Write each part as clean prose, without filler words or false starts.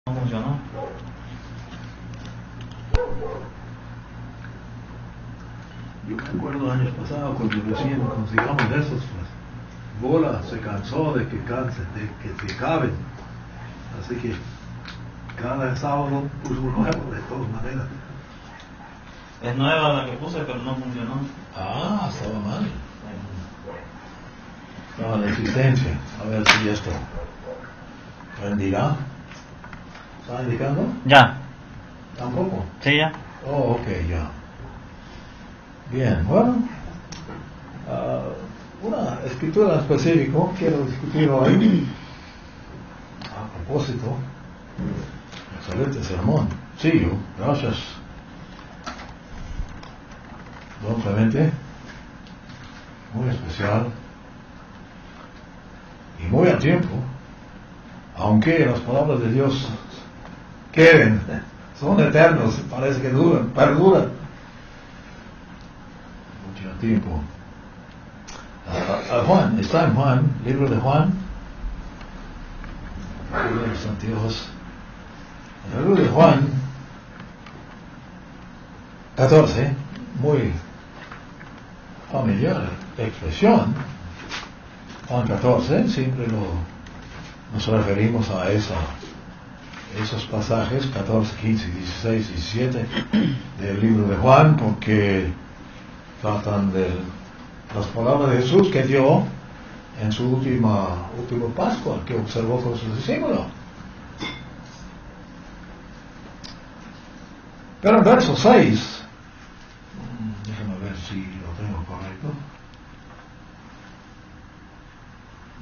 No funcionó. Yo me acuerdo años pasados cuando recién consigamos esos, pues, Bola se cansó de que cansen, de que se caben. Así que cada sábado puso uno nuevo de todas maneras. Es nueva la que puse, pero no funcionó. Ah, estaba mal. Estaba la existencia. A ver si esto rendirá. ¿Está indicando? Ya. Tampoco. Sí, ya. Oh, ok, ya. Bien, bueno. Una escritura específica quiero discutir hoy. A propósito, excelente sermón. Sí, yo, gracias. Don Clemente, muy especial y muy a tiempo, aunque las palabras de Dios queden, son eternos, parece que duran, perduran. Mucho tiempo. Juan, está en Juan, libro de Juan, libro de los antiguos, el libro de Juan 14, muy familiar expresión. Juan 14, siempre nos referimos a esos pasajes 14, 15, 16, 17 del libro de Juan, porque tratan de las palabras de Jesús que dio en su última Pascua, que observó con sus discípulos. Pero en verso 6, déjame ver si lo tengo correcto.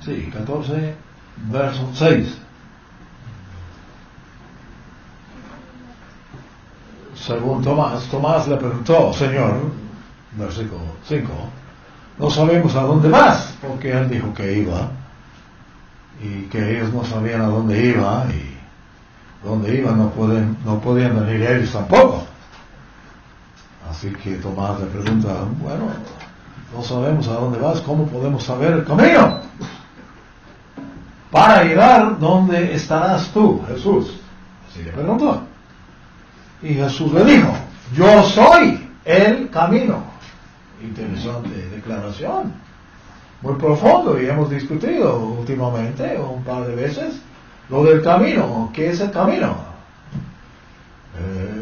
Sí, 14, verso 6. Según Tomás le preguntó, Señor, versículo 5, no sabemos a dónde vas, porque él dijo que iba, y que ellos no sabían a dónde iba, y dónde iba no podían venir ellos tampoco. Así que Tomás le pregunta, bueno, no sabemos a dónde vas, ¿cómo podemos saber el camino para llegar donde estarás tú, Jesús? Así le preguntó. Y Jesús le dijo, yo soy el camino. Interesante declaración, muy profundo, y hemos discutido últimamente un par de veces lo del camino. ¿Qué es el camino?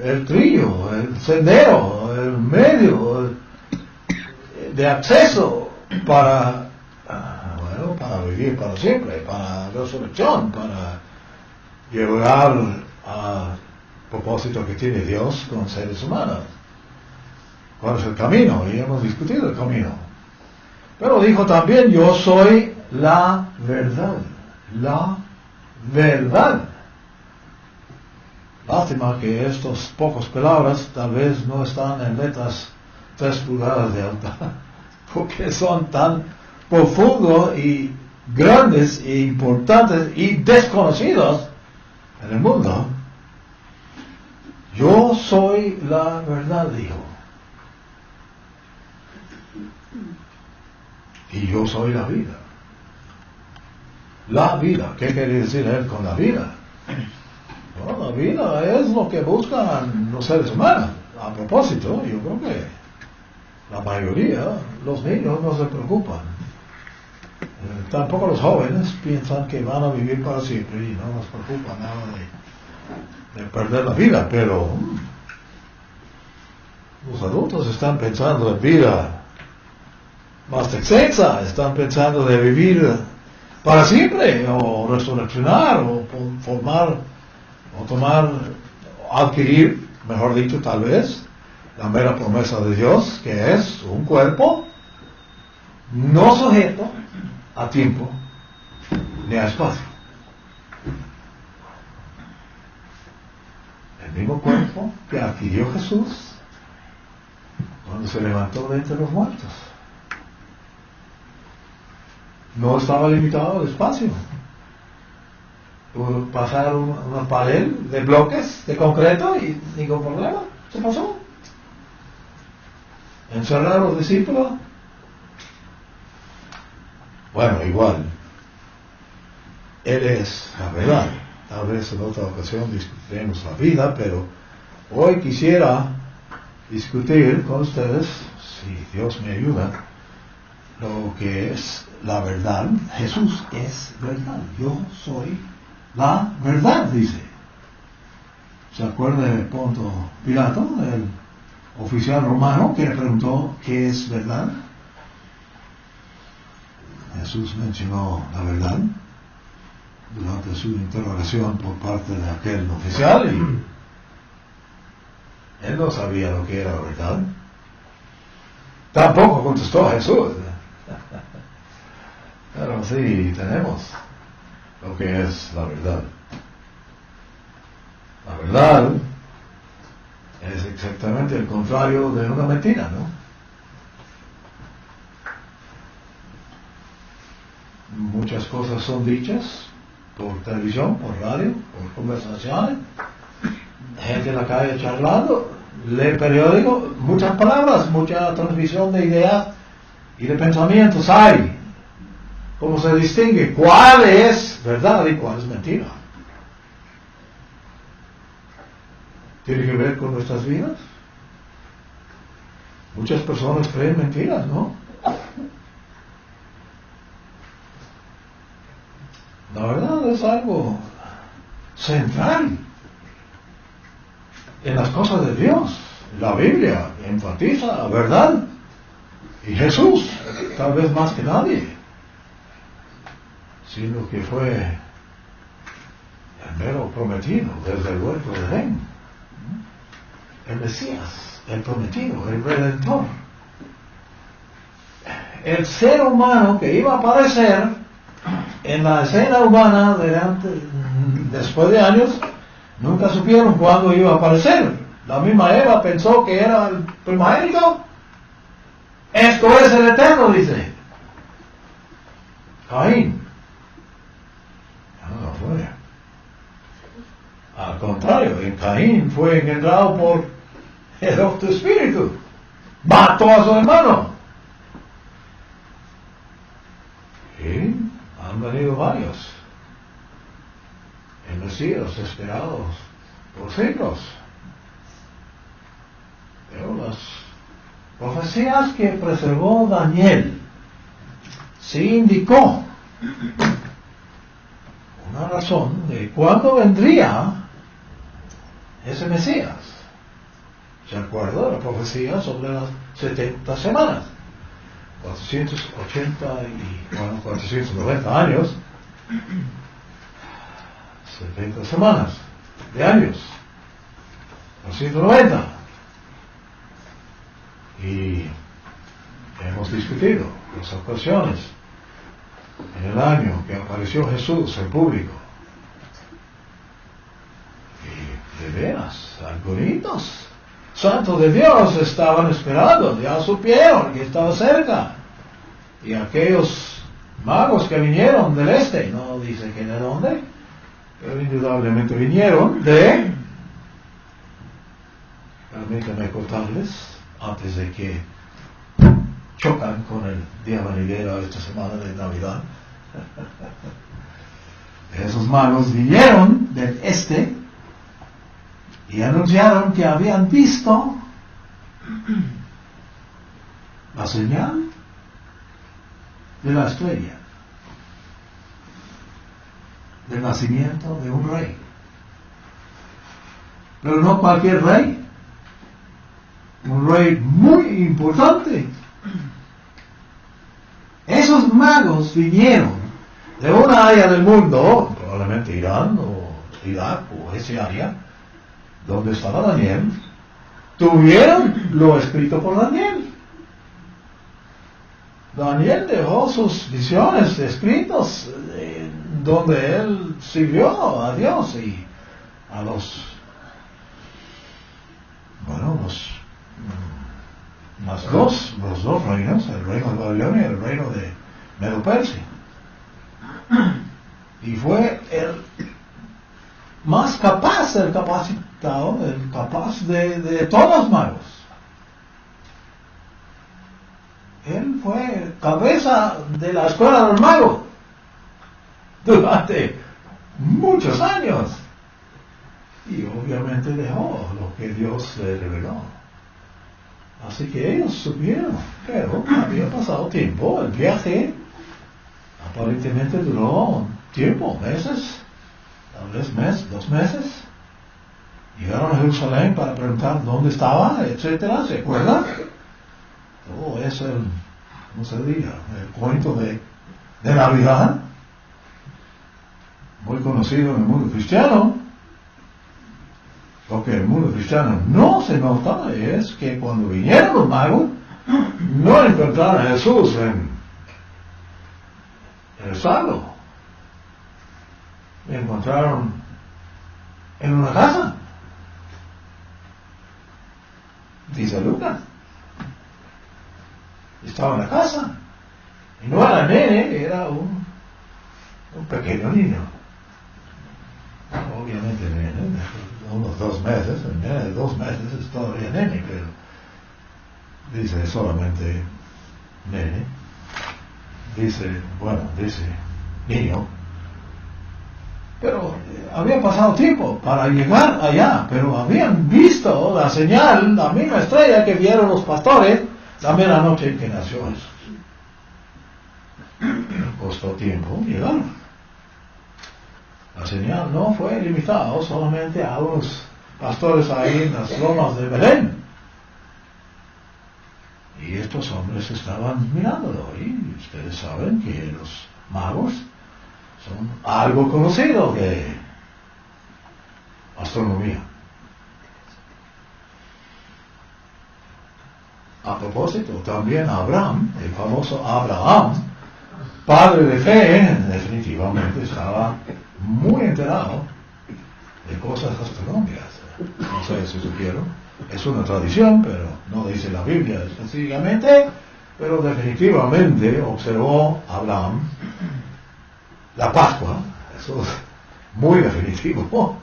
El trillo, el sendero, el medio de acceso para vivir para siempre, para resurrección, para llegar al propósito que tiene Dios con seres humanos. ¿Cuál es el camino? Y hemos discutido el camino. Pero dijo también, yo soy la verdad. La verdad. Lástima que estas pocas palabras tal vez no están en letras 3 pulgadas de alta, porque son tan profundos y grandes e importantes y desconocidos en el mundo. Yo soy la verdad, dijo. Y yo soy la vida. La vida, ¿qué quiere decir él con la vida? Bueno, la vida es lo que buscan los seres humanos. A propósito, yo creo que la mayoría, los niños no se preocupan. Tampoco los jóvenes piensan que van a vivir para siempre y no nos preocupa nada de perder la vida, pero los adultos están pensando en vida más extensa, están pensando de vivir para siempre, o resurreccionar, o formar, o tomar, o adquirir, mejor dicho, tal vez, la mera promesa de Dios, que es un cuerpo no sujeto a tiempo ni a espacio. El mismo cuerpo que adquirió Jesús cuando se levantó de entre los muertos. No estaba limitado al espacio. Pudo pasar una pared de bloques de concreto y ningún problema. Se pasó. Encerrar a los discípulos. Bueno, igual. Él es la verdad. tal vez en otra ocasión discutiremos la vida, pero hoy quisiera discutir con ustedes, si Dios me ayuda, lo que es la verdad. Jesús es verdad. Yo soy la verdad, dice. ¿Se acuerda de Ponto Pilato, el oficial romano que le preguntó qué es verdad? Jesús mencionó la verdad durante su interrogación por parte de aquel oficial y él no sabía lo que era la verdad. Tampoco contestó Jesús. Pero sí tenemos lo que es la verdad. La verdad es exactamente el contrario de una mentira, ¿no? Muchas cosas son dichas por televisión, por radio, por conversaciones, gente en la calle charlando, lee periódico, muchas palabras, mucha transmisión de ideas y de pensamientos hay. ¿Cómo se distingue cuál es verdad y cuál es mentira? ¿Tiene que ver con nuestras vidas? Muchas personas creen mentiras, ¿no? La verdad es algo central en las cosas de Dios. La Biblia enfatiza la verdad. Y Jesús, tal vez más que nadie, sino que fue el mero prometido desde el huerto de Edén. El Mesías, el prometido, el Redentor. El ser humano que iba a aparecer en la escena humana después de años, nunca supieron cuándo iba a aparecer. La misma Eva pensó que era el primogénito. Esto es el Eterno, dice Caín. No fue. Al contrario, en Caín fue engendrado por el otro espíritu. Mató a su hermano. Y han venido varios. El Mesías esperados por siglos. Pero las profecías que preservó Daniel sí indicó una razón de cuándo vendría ese Mesías. ¿Se acuerda de la profecía sobre las 70 semanas? 490 años, 70 semanas de años, 490. Y hemos discutido las ocasiones en el año que apareció Jesús en público. Y de veras, algunos santos de Dios estaban esperando, ya supieron que estaba cerca. Y aquellos magos que vinieron del este, no dice que de dónde, pero indudablemente vinieron de... Permítanme contarles, antes de que chocan con el día venidero esta semana de Navidad. Esos magos vinieron del este y anunciaron que habían visto la señal de la estrella del nacimiento de un rey. Pero no cualquier rey, un rey muy importante. Esos magos vinieron de una área del mundo, probablemente Irán o Irak o ese área, donde estaba Daniel, tuvieron lo escrito por Daniel. Daniel dejó sus visiones escritas donde él sirvió a Dios y a los dos reinos, el reino de Babilonia y el reino de Medo-Persia. Y fue el más capaz, el capacitado, el capaz de todos los magos. Él fue cabeza de la escuela del mago durante muchos años. Y obviamente dejó lo que Dios le reveló. Así que ellos supieron, pero había pasado tiempo, el viaje aparentemente duró tiempo, meses, tal vez 2 meses. Llegaron a Jerusalén para preguntar dónde estaba, etcétera, ¿se acuerdan? Todo es ¿cómo se diría? El cuento de Navidad, muy conocido en el mundo cristiano. Lo que el mundo cristiano no se nota es que cuando vinieron los magos, no encontraron a Jesús en el establo. Le encontraron en una casa. Dice Lucas. Estaba en la casa. Y no era nene, era un pequeño niño. Obviamente nene, unos 2 meses, el nene de 2 meses es todavía nene, pero dice solamente nene. Dice niño. Pero había pasado tiempo para llegar allá, pero habían visto la señal, la misma estrella que vieron los pastores la misma noche que nació Jesús. Pero costó tiempo llegar. La señal no fue limitada solamente a los pastores ahí en las lomas de Belén. Y estos hombres estaban mirándolo, y ustedes saben que los magos son algo conocido de astronomía. A propósito, también Abraham, el famoso Abraham, padre de fe, definitivamente estaba muy enterado de cosas astronómicas. No sé si supieron. Es una tradición, pero no dice la Biblia específicamente, pero definitivamente observó Abraham la Pascua. Eso es muy definitivo.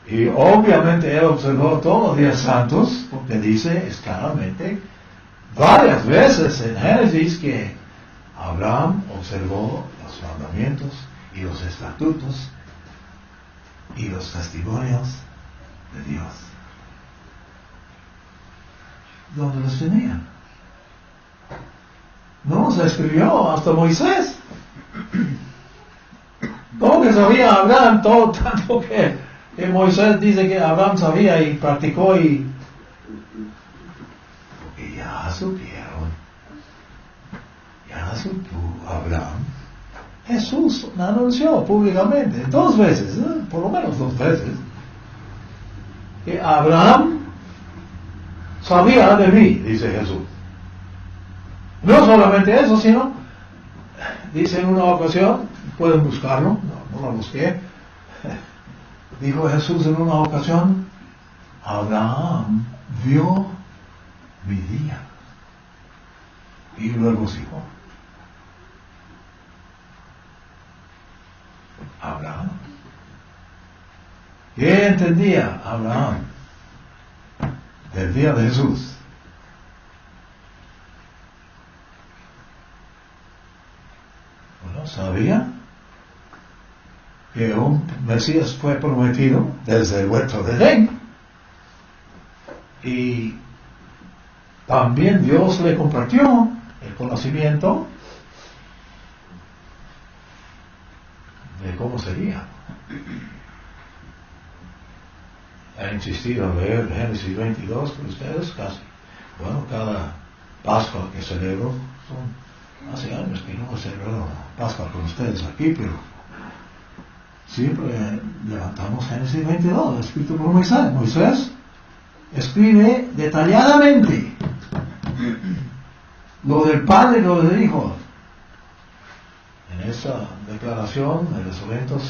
Y obviamente él observó todos los días santos, porque dice claramente varias veces en Génesis que Abraham observó los mandamientos y los estatutos y los testimonios de Dios. ¿Dónde los tenía? No los escribió hasta Moisés. ¿Cómo que sabía Abraham todo tanto que Moisés dice que Abraham sabía y practicó? Porque ya supieron, ya supo Abraham. Jesús anunció públicamente 2 veces, por lo menos 2 veces, que Abraham sabía de mí, dice Jesús. No solamente eso, sino, dice en una ocasión, pueden buscarlo, no lo busqué, dijo Jesús en una ocasión, Abraham vio mi día. Y luego dijo, Abraham. ¿Qué entendía Abraham del día de Jesús? Bueno, sabía que un Mesías fue prometido desde el huerto de Edén, y también Dios le compartió el conocimiento de cómo sería. He insistido en leer Génesis 22 con ustedes casi. Bueno, cada Pascua que celebro, hace años que no celebro Pascua con ustedes aquí, pero siempre levantamos Génesis 22, escrito por Moisés. Moisés escribe detalladamente lo del Padre y lo del Hijo. En esa declaración de los eventos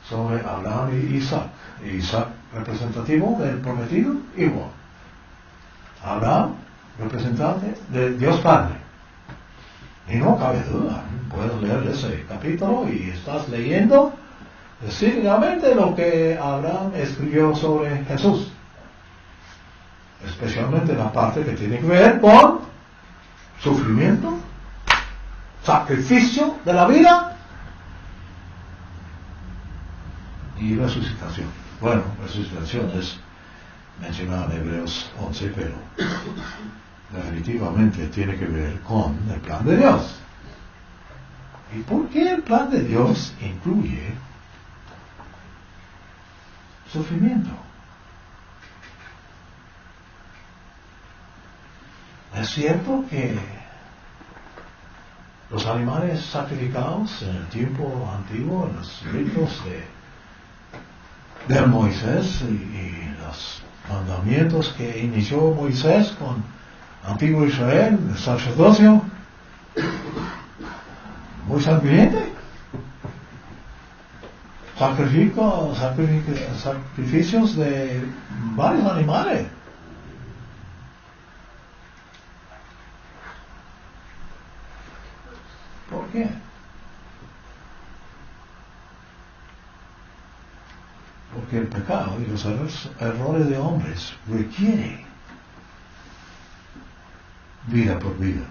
sobre Abraham y Isaac. Isaac representativo del prometido hijo. Abraham representante de Dios Padre. Y no cabe duda, puedes leer ese capítulo y estás leyendo específicamente lo que Abraham escribió sobre Jesús. Especialmente la parte que tiene que ver con sufrimiento, sacrificio de la vida y resucitación. Bueno, resucitación es mencionada en Hebreos 11, pero definitivamente tiene que ver con el plan de Dios. ¿Y por qué el plan de Dios incluye sufrimiento? Es cierto que los animales sacrificados en el tiempo antiguo, en los ritos de Moisés y los mandamientos que inició Moisés con antiguo Israel, el sacerdocio, muy sangriente. Sacrificios de varios animales. ¿Por qué? Porque el pecado y los errores de hombres requiere vida por vida.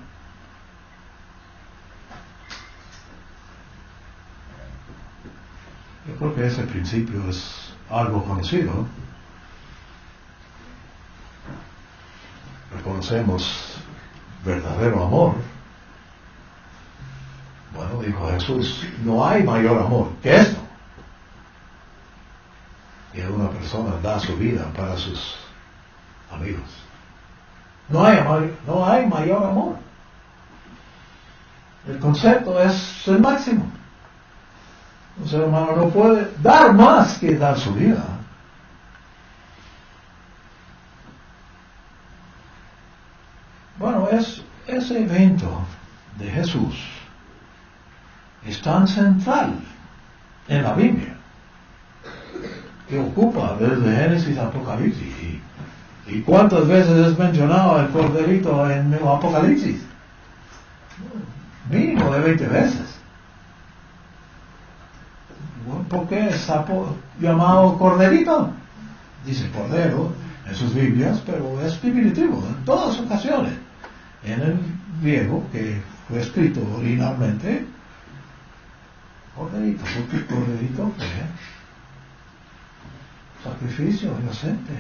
Yo creo que ese principio es algo conocido. Reconocemos verdadero amor. Bueno, dijo Jesús, no hay mayor amor que esto. Que una persona da su vida para sus amigos. No hay mayor amor. El concepto es el máximo. Un ser humano no puede dar más que dar su vida. Bueno, ese evento de Jesús es tan central en la Biblia que ocupa desde Génesis a Apocalipsis. ¿Y cuántas veces es mencionado el corderito en el Apocalipsis? Mínimo de 20 veces. ¿Por qué está llamado corderito? Dice cordero en sus Biblias, pero es diminutivo en todas ocasiones. En el griego, que fue escrito originalmente, corderito, porque corderito fue sacrificio inocente.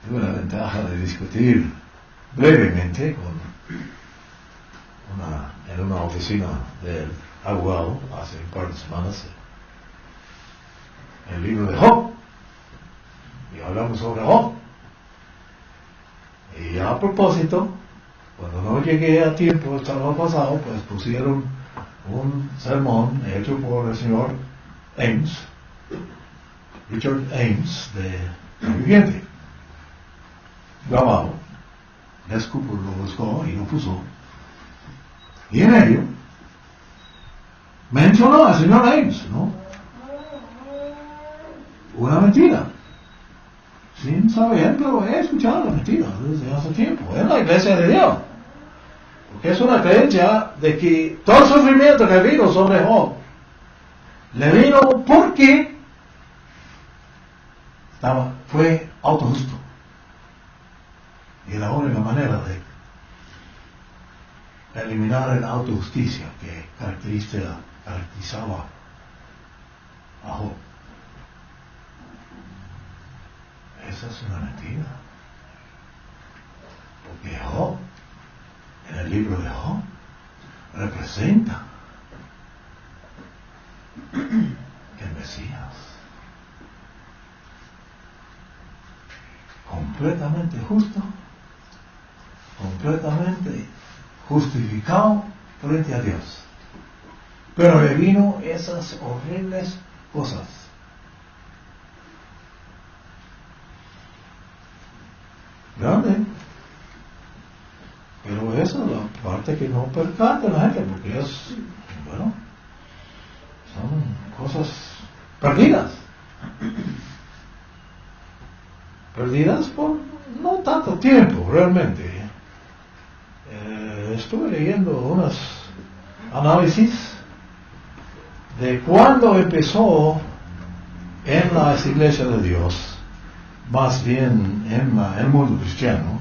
Tuve la ventaja de discutir brevemente en una oficina del abogado hace un par de semanas el libro de Job, y hablamos sobre Job. Y a propósito, cuando no llegué a tiempo el sábado pasado, pues pusieron un sermón hecho por el señor Ames, Richard Ames, de La Viviente, grabado. Les Cooper lo buscó y lo puso. Y en ello mencionó al señor Ames, ¿no? Una mentira. Sin saber, pero he escuchado la mentira desde hace tiempo. Es la iglesia de Dios. Porque es una creencia de que todo el sufrimiento que vino sobre Job le vino porque fue autojusto. Y la única manera de eliminar la autojusticia que caracterizaba a Job. Esa es una mentira. Porque Job, en el libro de Job, representa el Mesías. Completamente justo, completamente justificado frente a Dios. Pero le vino esas horribles cosas. Grande. Pero esa es la parte que no percata la gente, porque es, bueno, son cosas perdidas. Perdidas por no tanto tiempo, realmente. Estuve leyendo unos análisis de cuándo empezó en las iglesias de Dios, más bien en el mundo cristiano,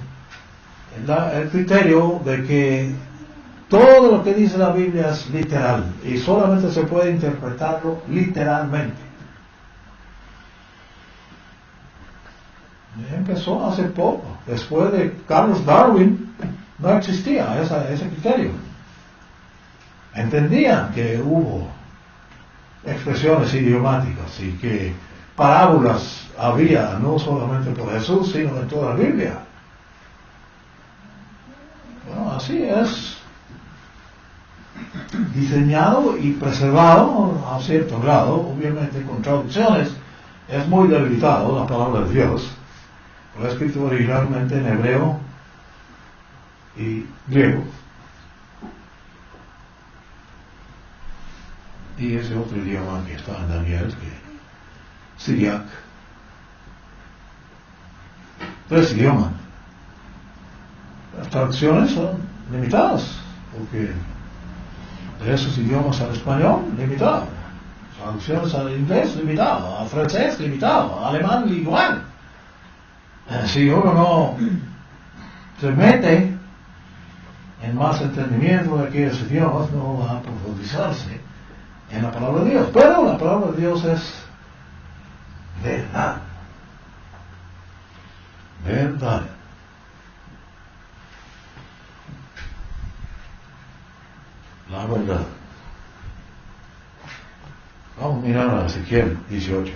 el criterio de que Todo lo que dice la Biblia es literal y solamente se puede interpretarlo literalmente. Empezó hace poco, después de Carlos Darwin, no existía ese criterio. Entendían que hubo expresiones idiomáticas y que parábolas había no solamente por Jesús, sino en toda la Biblia. Bueno, así es diseñado y preservado a cierto grado, obviamente con traducciones es muy debilitado la palabra de Dios. Fue escrito originalmente en hebreo y griego. Y ese otro idioma que está en Daniel, que Siriac. 3 idiomas. Las traducciones son limitadas, porque de esos idiomas al español, limitado. Traducciones al inglés, limitado. Al francés, limitado. Al alemán, igual. Si uno no se mete en más entendimiento de aquellos idiomas, no va a profundizarse en la palabra de Dios. Pero la palabra de Dios es verdad. Verdad. La verdad. Vamos a mirar a Ezequiel 18.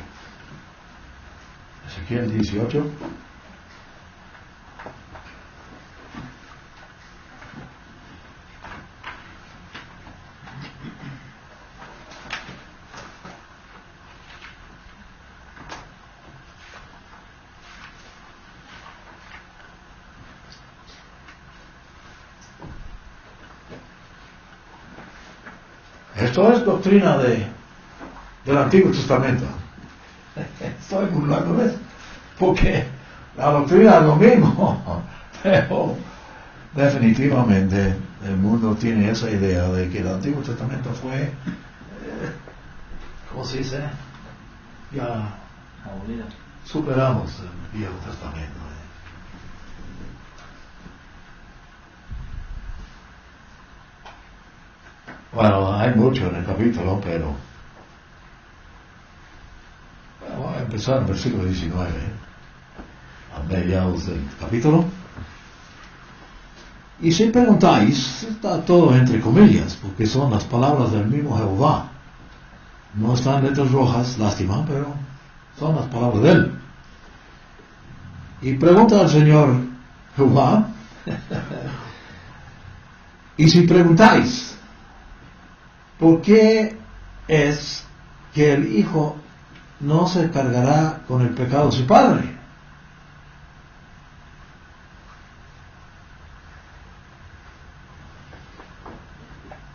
Ezequiel 18. Esto es doctrina del Antiguo Testamento. Estoy burlándome porque la doctrina es lo mismo, pero definitivamente el mundo tiene esa idea de que el Antiguo Testamento fue, ¿cómo se dice? Ya superamos el Viejo Testamento. Bueno, hay mucho en el capítulo, pero vamos a empezar en el versículo 19, a mediados del capítulo. Y si preguntáis, está todo entre comillas, porque son las palabras del mismo Jehová. No están en letras rojas, lástima, pero son las palabras de él. Y pregunta al Señor Jehová, y si preguntáis, ¿por qué es que el hijo no se cargará con el pecado de su padre?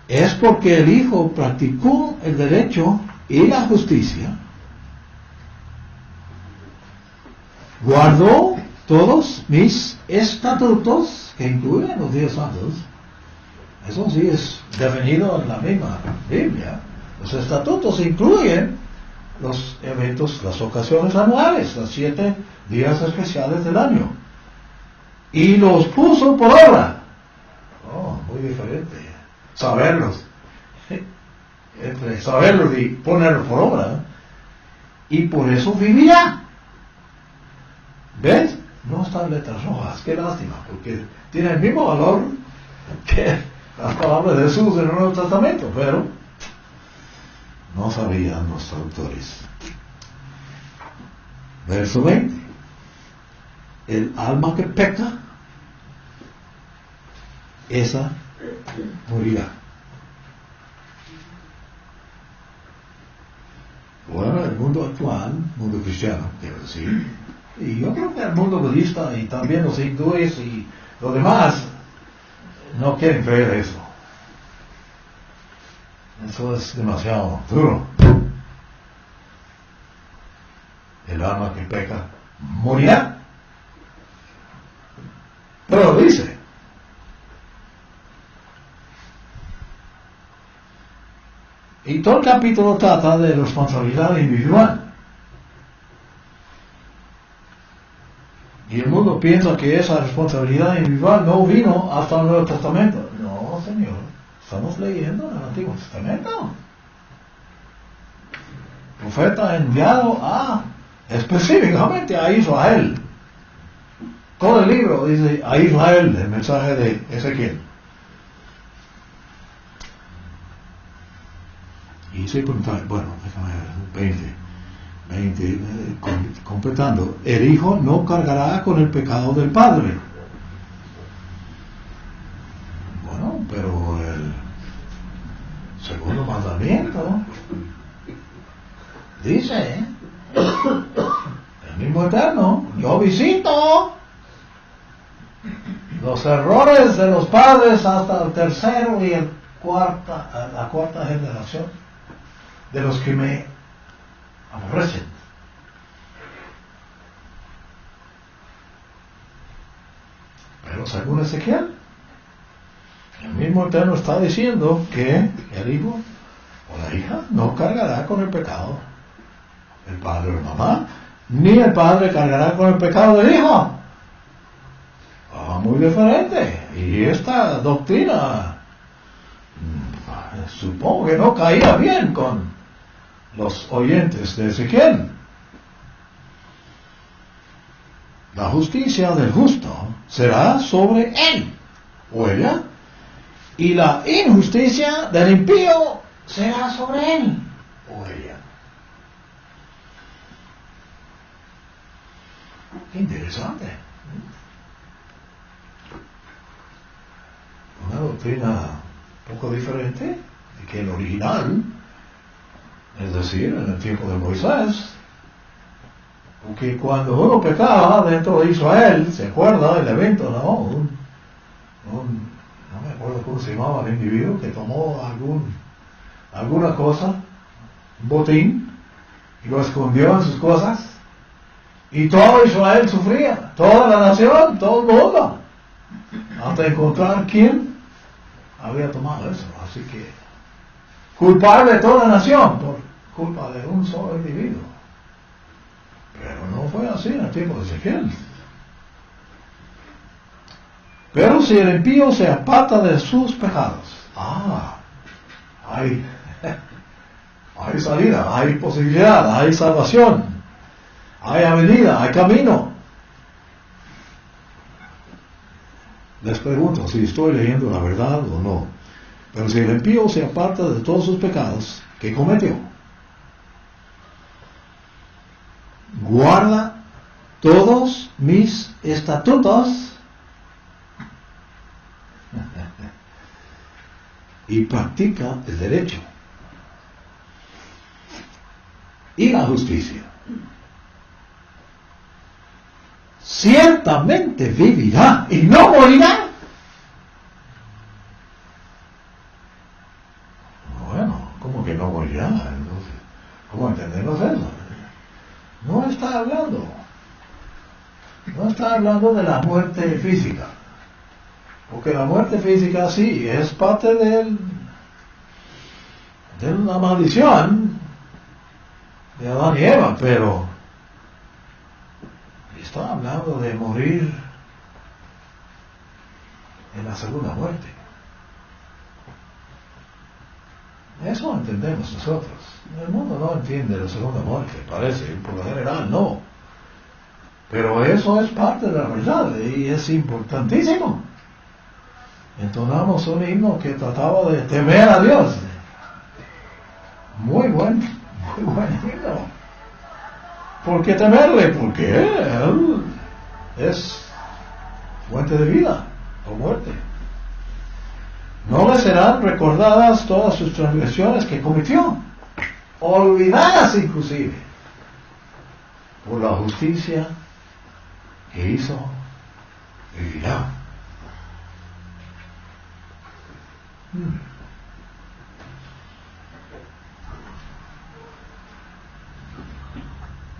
Es porque el hijo practicó el derecho y la justicia, guardó todos mis estatutos, que incluyen los 10 santos. Eso sí es definido en la misma Biblia. Los estatutos incluyen los eventos, las ocasiones anuales, los 7 días especiales del año. Y los puso por obra. Oh, muy diferente. Saberlos. Entre saberlos y ponerlos por obra. Y por eso vivía. ¿Ves? No están letras rojas. Qué lástima, porque tiene el mismo valor que las palabras de Jesús en el Nuevo Testamento, pero no sabían los traductores. Verso 20. El alma que peca, esa morirá. Bueno, el mundo actual, mundo cristiano, quiero decir, y yo creo que el mundo budista y también los hindúes y los demás no quieren creer eso. Eso es demasiado duro. El alma que peca morirá. Pero dice. Y todo el capítulo trata de responsabilidad individual. Y el mundo piensa que esa responsabilidad individual no vino hasta el Nuevo Testamento. No, Señor, estamos leyendo el Antiguo Testamento. El profeta enviado específicamente a Israel. Todo el libro dice a Israel, el mensaje de Ezequiel. Y se pregunta, bueno, déjame ver, 20, completando. El hijo no cargará con el pecado del padre. Bueno, pero el segundo mandamiento dice, el mismo Eterno, yo visito los errores de los padres hasta el tercero y la cuarta generación de los que me aborrecen. Pero según Ezequiel, el mismo Eterno está diciendo que el hijo o la hija no cargará con el pecado del padre o la mamá, ni el padre cargará con el pecado del hijo. Muy diferente. Y esta doctrina supongo que no caía bien con los oyentes de Ezequiel. La justicia del justo será sobre él o ella, y la injusticia del impío será sobre él o ella. Qué interesante. Una doctrina un poco diferente que el original, es decir, en el tiempo de Moisés, porque cuando uno pecaba dentro de Israel, se acuerda del evento, ¿no? No me acuerdo cómo se llamaba el individuo que tomó alguna cosa, un botín, y lo escondió en sus cosas, y todo Israel sufría, toda la nación, todo el mundo, hasta encontrar quién había tomado eso. Así que culpable de toda la nación por culpa de un solo individuo. Pero no fue así en el tiempo de Ezequiel. Pero si el impío se aparta de sus pecados, hay salida, hay posibilidad, hay salvación, hay avenida, hay camino. Les pregunto si estoy leyendo la verdad o no. Pero si el impío se aparta de todos sus pecados que cometió, guarda todos mis estatutos y practica el derecho y la justicia, ciertamente vivirá y no morirá. Bueno, ¿cómo que no morirá? Entonces, ¿cómo entendemos eso? No está hablando de la muerte física, porque la muerte física sí es parte de una maldición de Adán y Eva, pero está hablando de morir en la segunda muerte. Eso entendemos nosotros. El mundo no entiende la segunda muerte, parece, por lo general no. Pero eso es parte de la verdad y es importantísimo. Entonamos un himno que trataba de temer a Dios. Muy buen himno. ¿Por qué temerle? Porque Él es fuente de vida o muerte. No le serán recordadas todas sus transgresiones que cometió, olvidadas inclusive, por la justicia que hizo, vivirá.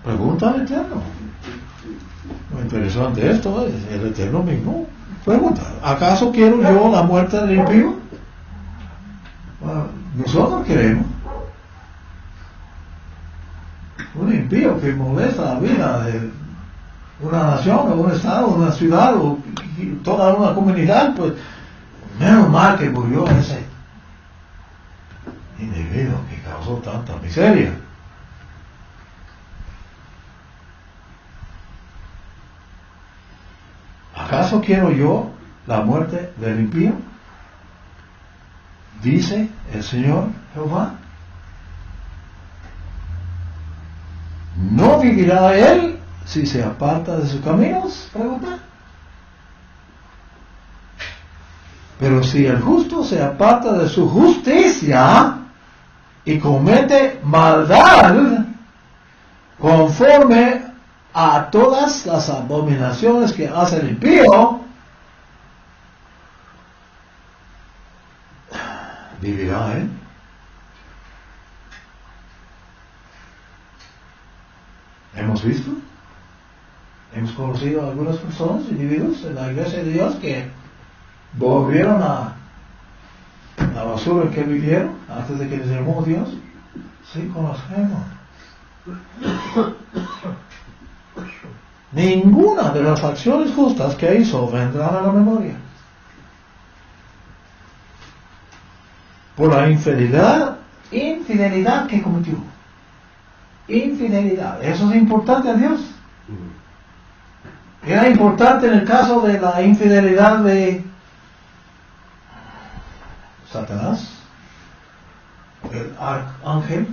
Pregunta al Eterno. Muy interesante esto, el Eterno mismo pregunta, ¿acaso quiero yo la muerte del impío? Bueno, nosotros queremos un impío que molesta la vida de una nación o un estado, una ciudad o toda una comunidad, pues Menos mal que murió ese individuo que causó tanta miseria. ¿Acaso quiero yo la muerte del impío? Dice el Señor Jehová. ¿No vivirá él si se aparta de sus caminos? Pregunta. Pero si el justo se aparta de su justicia y comete maldad conforme a todas las abominaciones que hace el impío, ¿vivirá él? Hemos visto, hemos conocido a algunas personas, individuos en la iglesia de Dios que volvieron a la basura en que vivieron antes de que les llamó Dios. Sí, conocemos. Ninguna de las acciones justas que hizo vendrán a la memoria. Por la infidelidad que cometió. Infidelidad. Eso es importante a Dios. Era importante en el caso de la infidelidad de Satanás, el arcángel,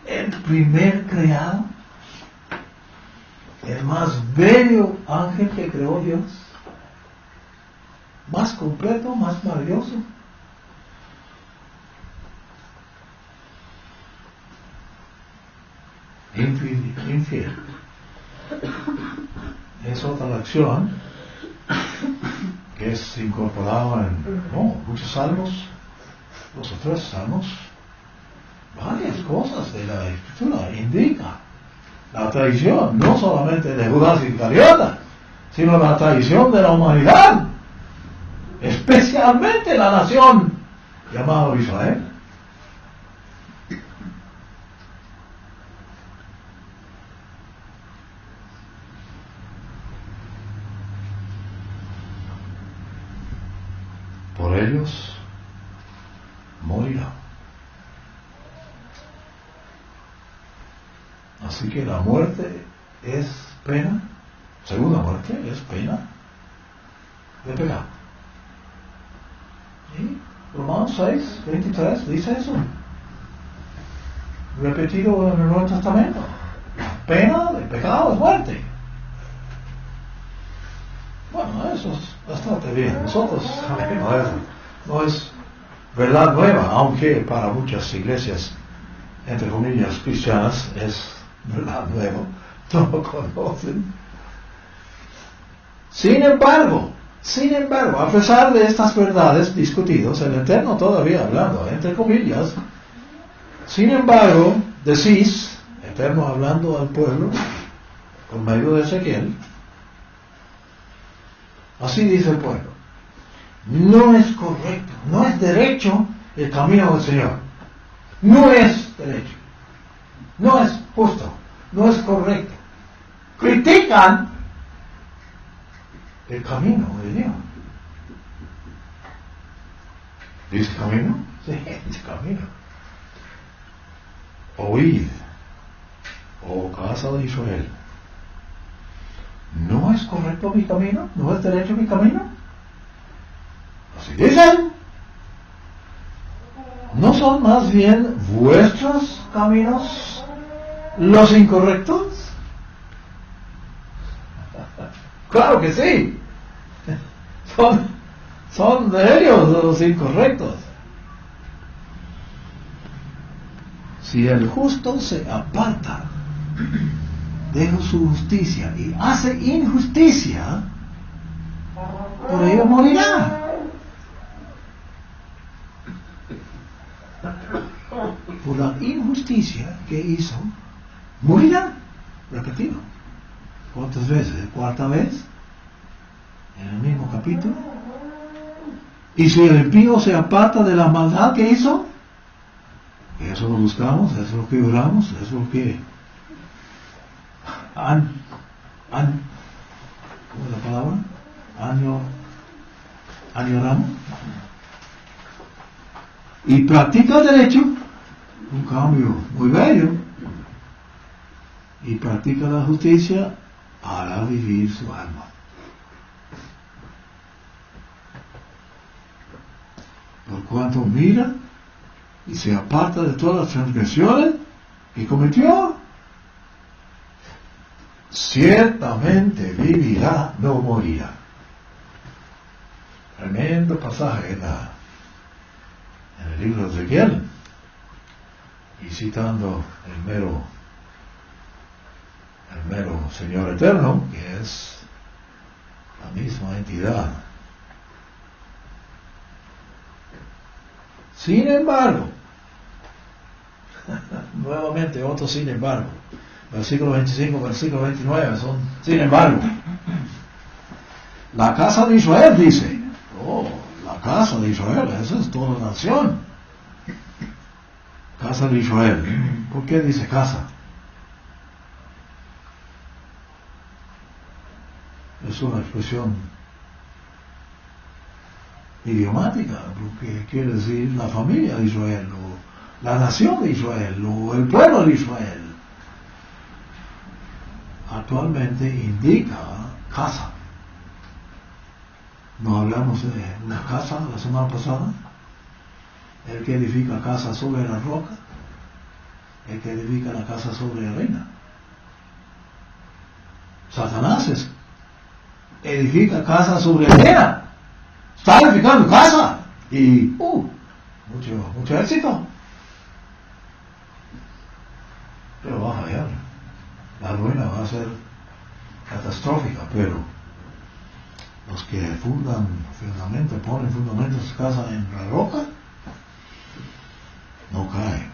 el primer creado, el más bello ángel que creó Dios, más completo, más maravilloso. Infiel. Es otra acción que es incorporada en muchos salmos, 2 o 3 salmos, varias cosas de la Escritura indica la traición, no solamente de Judas Iscariote, sino la traición de la humanidad, especialmente la nación llamada Israel. Por ellos morirá. Así que la muerte es pena, segunda muerte es pena de pecado. Y Romanos 6, 23 dice eso, repetido en el Nuevo Testamento. La pena de pecado es muerte. Bueno, eso es bastante bien. Nosotros sabemos eso. No es verdad nueva, aunque para muchas iglesias, entre comillas, cristianas, es verdad nueva. No lo conocen. Sin embargo, a pesar de estas verdades discutidas, el Eterno todavía hablando, entre comillas, sin embargo, decís, Eterno hablando al pueblo, por medio de Ezequiel, así dice el pueblo: no es correcto, no es derecho el camino del Señor. No es derecho, no es justo, no es correcto. Critican el camino de Dios. ¿Dice camino? Sí, dice camino. Oíd, oh casa de Israel, ¿no es correcto mi camino? ¿No es derecho mi camino? Así dicen. ¿No son más bien vuestros caminos los incorrectos? Claro que sí. Son de ellos los incorrectos. Si el justo se aparta de su justicia y hace injusticia, por ello morirá. Por la injusticia que hizo, morirá. Repetido. ¿Cuántas veces? ¿Cuarta vez? En el mismo capítulo. Y si el impío se aparta de la maldad que hizo, eso lo buscamos, eso es lo que oramos, eso es lo que ¿cómo es la palabra? Añoramos. y practica el derecho, un cambio muy bello, y practica la justicia, hará vivir su alma. Por cuanto mira y se aparta de todas las transgresiones que cometió, ciertamente vivirá, no morirá. Tremendo pasaje en el libro de Ezequiel, y citando el mero Señor Eterno, que es la misma entidad. Sin embargo, nuevamente otro sin embargo, versículo 25, versículo 29 son sin embargo. La casa de Israel dice, la casa de Israel, esa es toda la nación. Casa de Israel. ¿Por qué dice casa? Es una expresión idiomática, porque quiere decir la familia de Israel, o la nación de Israel, o el pueblo de Israel. Actualmente indica casa. ¿No hablamos de una casa la semana pasada? El que edifica casa sobre la roca, el que edifica la casa sobre la arena. Satanás edifica casa sobre arena. Está edificando casa y mucho éxito. Pero va a fallar. La ruina va a ser catastrófica, pero los que ponen fundamentos de su casa en la roca, no caen.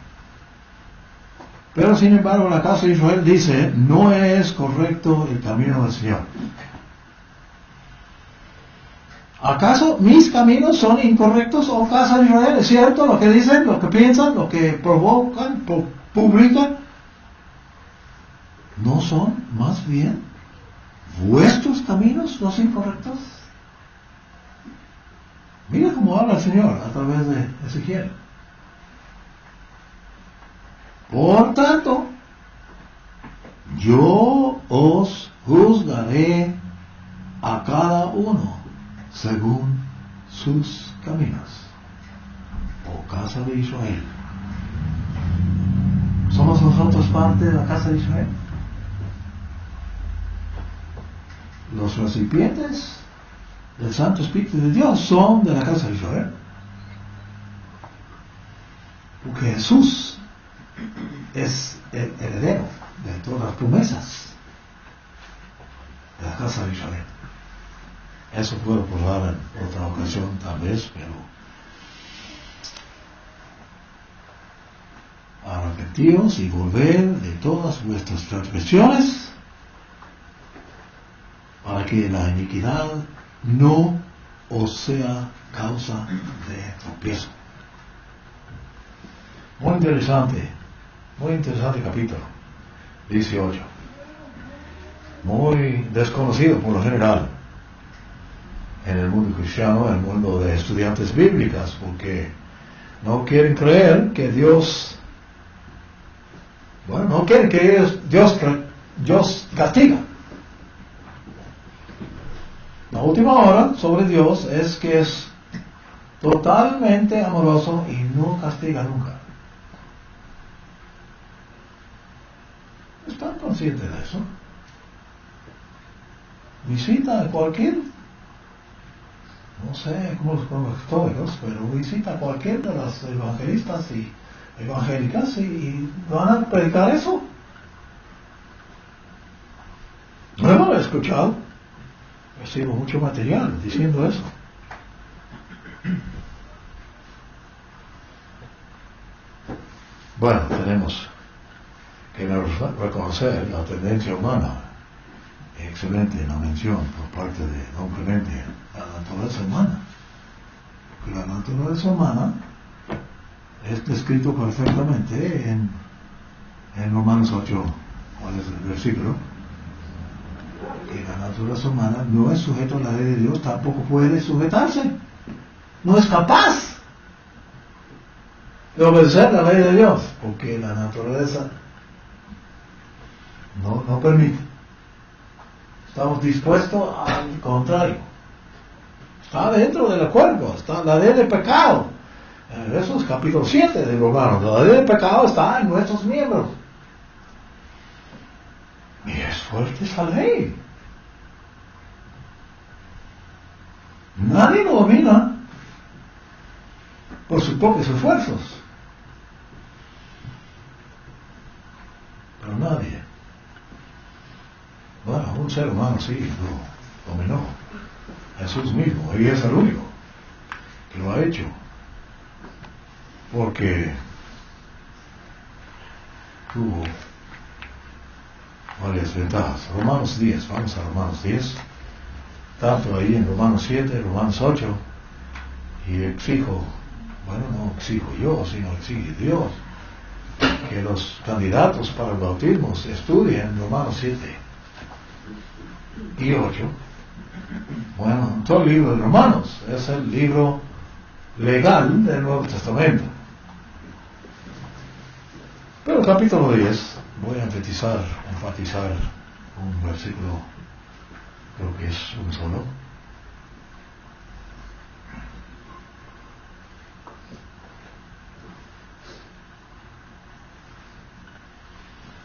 Pero sin embargo la casa de Israel dice, no es correcto el camino del Señor. ¿Acaso mis caminos son incorrectos, oh casa de Israel? ¿Es cierto lo que dicen, lo que piensan, lo que provocan, publican? ¿No son más bien vuestros caminos los incorrectos? Mira cómo habla el Señor a través de Ezequiel. Por tanto, yo os juzgaré a cada uno según sus caminos, oh casa de Israel. ¿Somos nosotros parte de la casa de Israel? Los recipientes del Santo Espíritu de Dios son de la casa de Israel, porque Jesús es el heredero de todas las promesas de la casa de Israel. Eso puedo hablar en otra ocasión tal vez, pero arrepentíos y volver de todas vuestras transgresiones, para que la iniquidad no os sea causa de tropiezo. Muy interesante capítulo 18, muy desconocido por lo general en el mundo cristiano, en el mundo de estudiantes bíblicas, porque no quieren creer que Dios, no quieren que Dios castiga. La última hora sobre Dios es que es totalmente amoroso y no castiga nunca. ¿Están conscientes de eso? Visita a cualquier, no sé cómo los católicos, pero visita a cualquier de las evangelistas y evangélicas y van a predicar eso. No lo he escuchado. Recibo mucho material diciendo eso. Bueno, tenemos que reconocer la tendencia humana. Excelente la mención por parte de Don Clemente a la naturaleza humana. Porque la naturaleza humana es descrito perfectamente en Romanos 8. ¿Cuál es el versículo? Que la naturaleza humana no es sujeto a la ley de Dios, tampoco puede sujetarse. No es capaz. de obedecer la ley de Dios, porque la naturaleza no permite. Estamos dispuestos al contrario. Está dentro del cuerpo, está la ley del pecado. Eso es capítulo 7 de Romanos. La ley del pecado está en nuestros miembros. Y es fuerte esa ley. Nadie lo domina por sus propios esfuerzos. Pero nadie. Bueno, un ser humano sí lo dominó. Jesús mismo, y es el único que lo ha hecho. Porque tuvo varias ventajas. Romanos 10, vamos a Romanos 10. Tanto ahí en Romanos 7, Romanos 8. Y exijo, bueno, no exijo yo, sino exige Dios, que los candidatos para el bautismo estudien Romanos 7 y 8. Bueno, todo el libro de Romanos es el libro legal del Nuevo Testamento. Pero el capítulo 10, voy a enfatizar un versículo, creo que es un solo.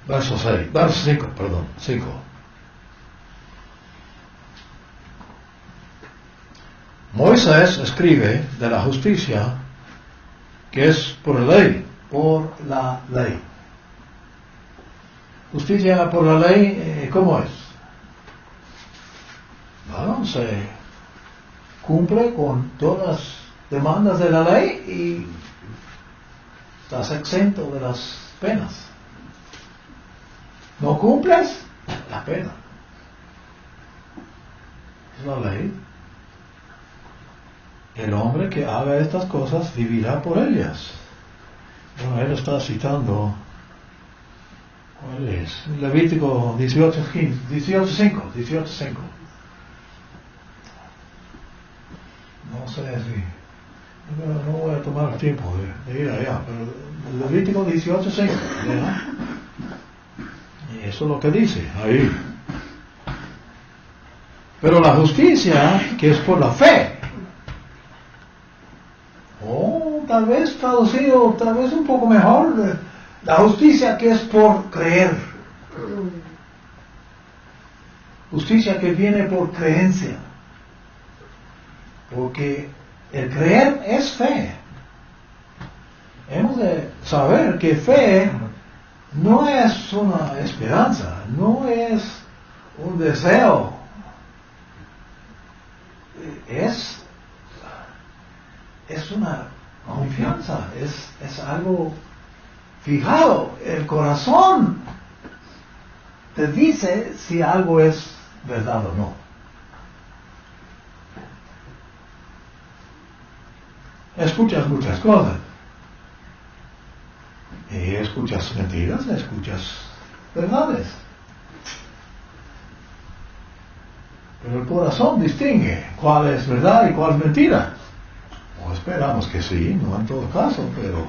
Verso 5. Moisés escribe de la justicia que es por la ley. Justicia por la ley, ¿cómo es? Bueno, se cumple con todas las demandas de la ley y estás exento de las penas. No cumples, la pena. Es la ley. El hombre que haga estas cosas vivirá por ellas. Bueno, él está citando, ¿cuál es? Levítico 18:5. No sé si, no voy a tomar el tiempo de ir allá, pero Levítico 18:5, ¿verdad? Y eso es lo que dice ahí. Pero la justicia, que es por la fe, tal vez traducido, tal vez un poco mejor, la justicia que es por creer. Justicia que viene por creencia. Porque el creer es fe. Hemos de saber que fe no es una esperanza, no es un deseo. Es una confianza, es algo fijado. El corazón te dice si algo es verdad o no. Escuchas muchas cosas. Y escuchas mentiras, escuchas verdades. Pero el corazón distingue cuál es verdad y cuál es mentira. O esperamos que sí, no en todo caso, pero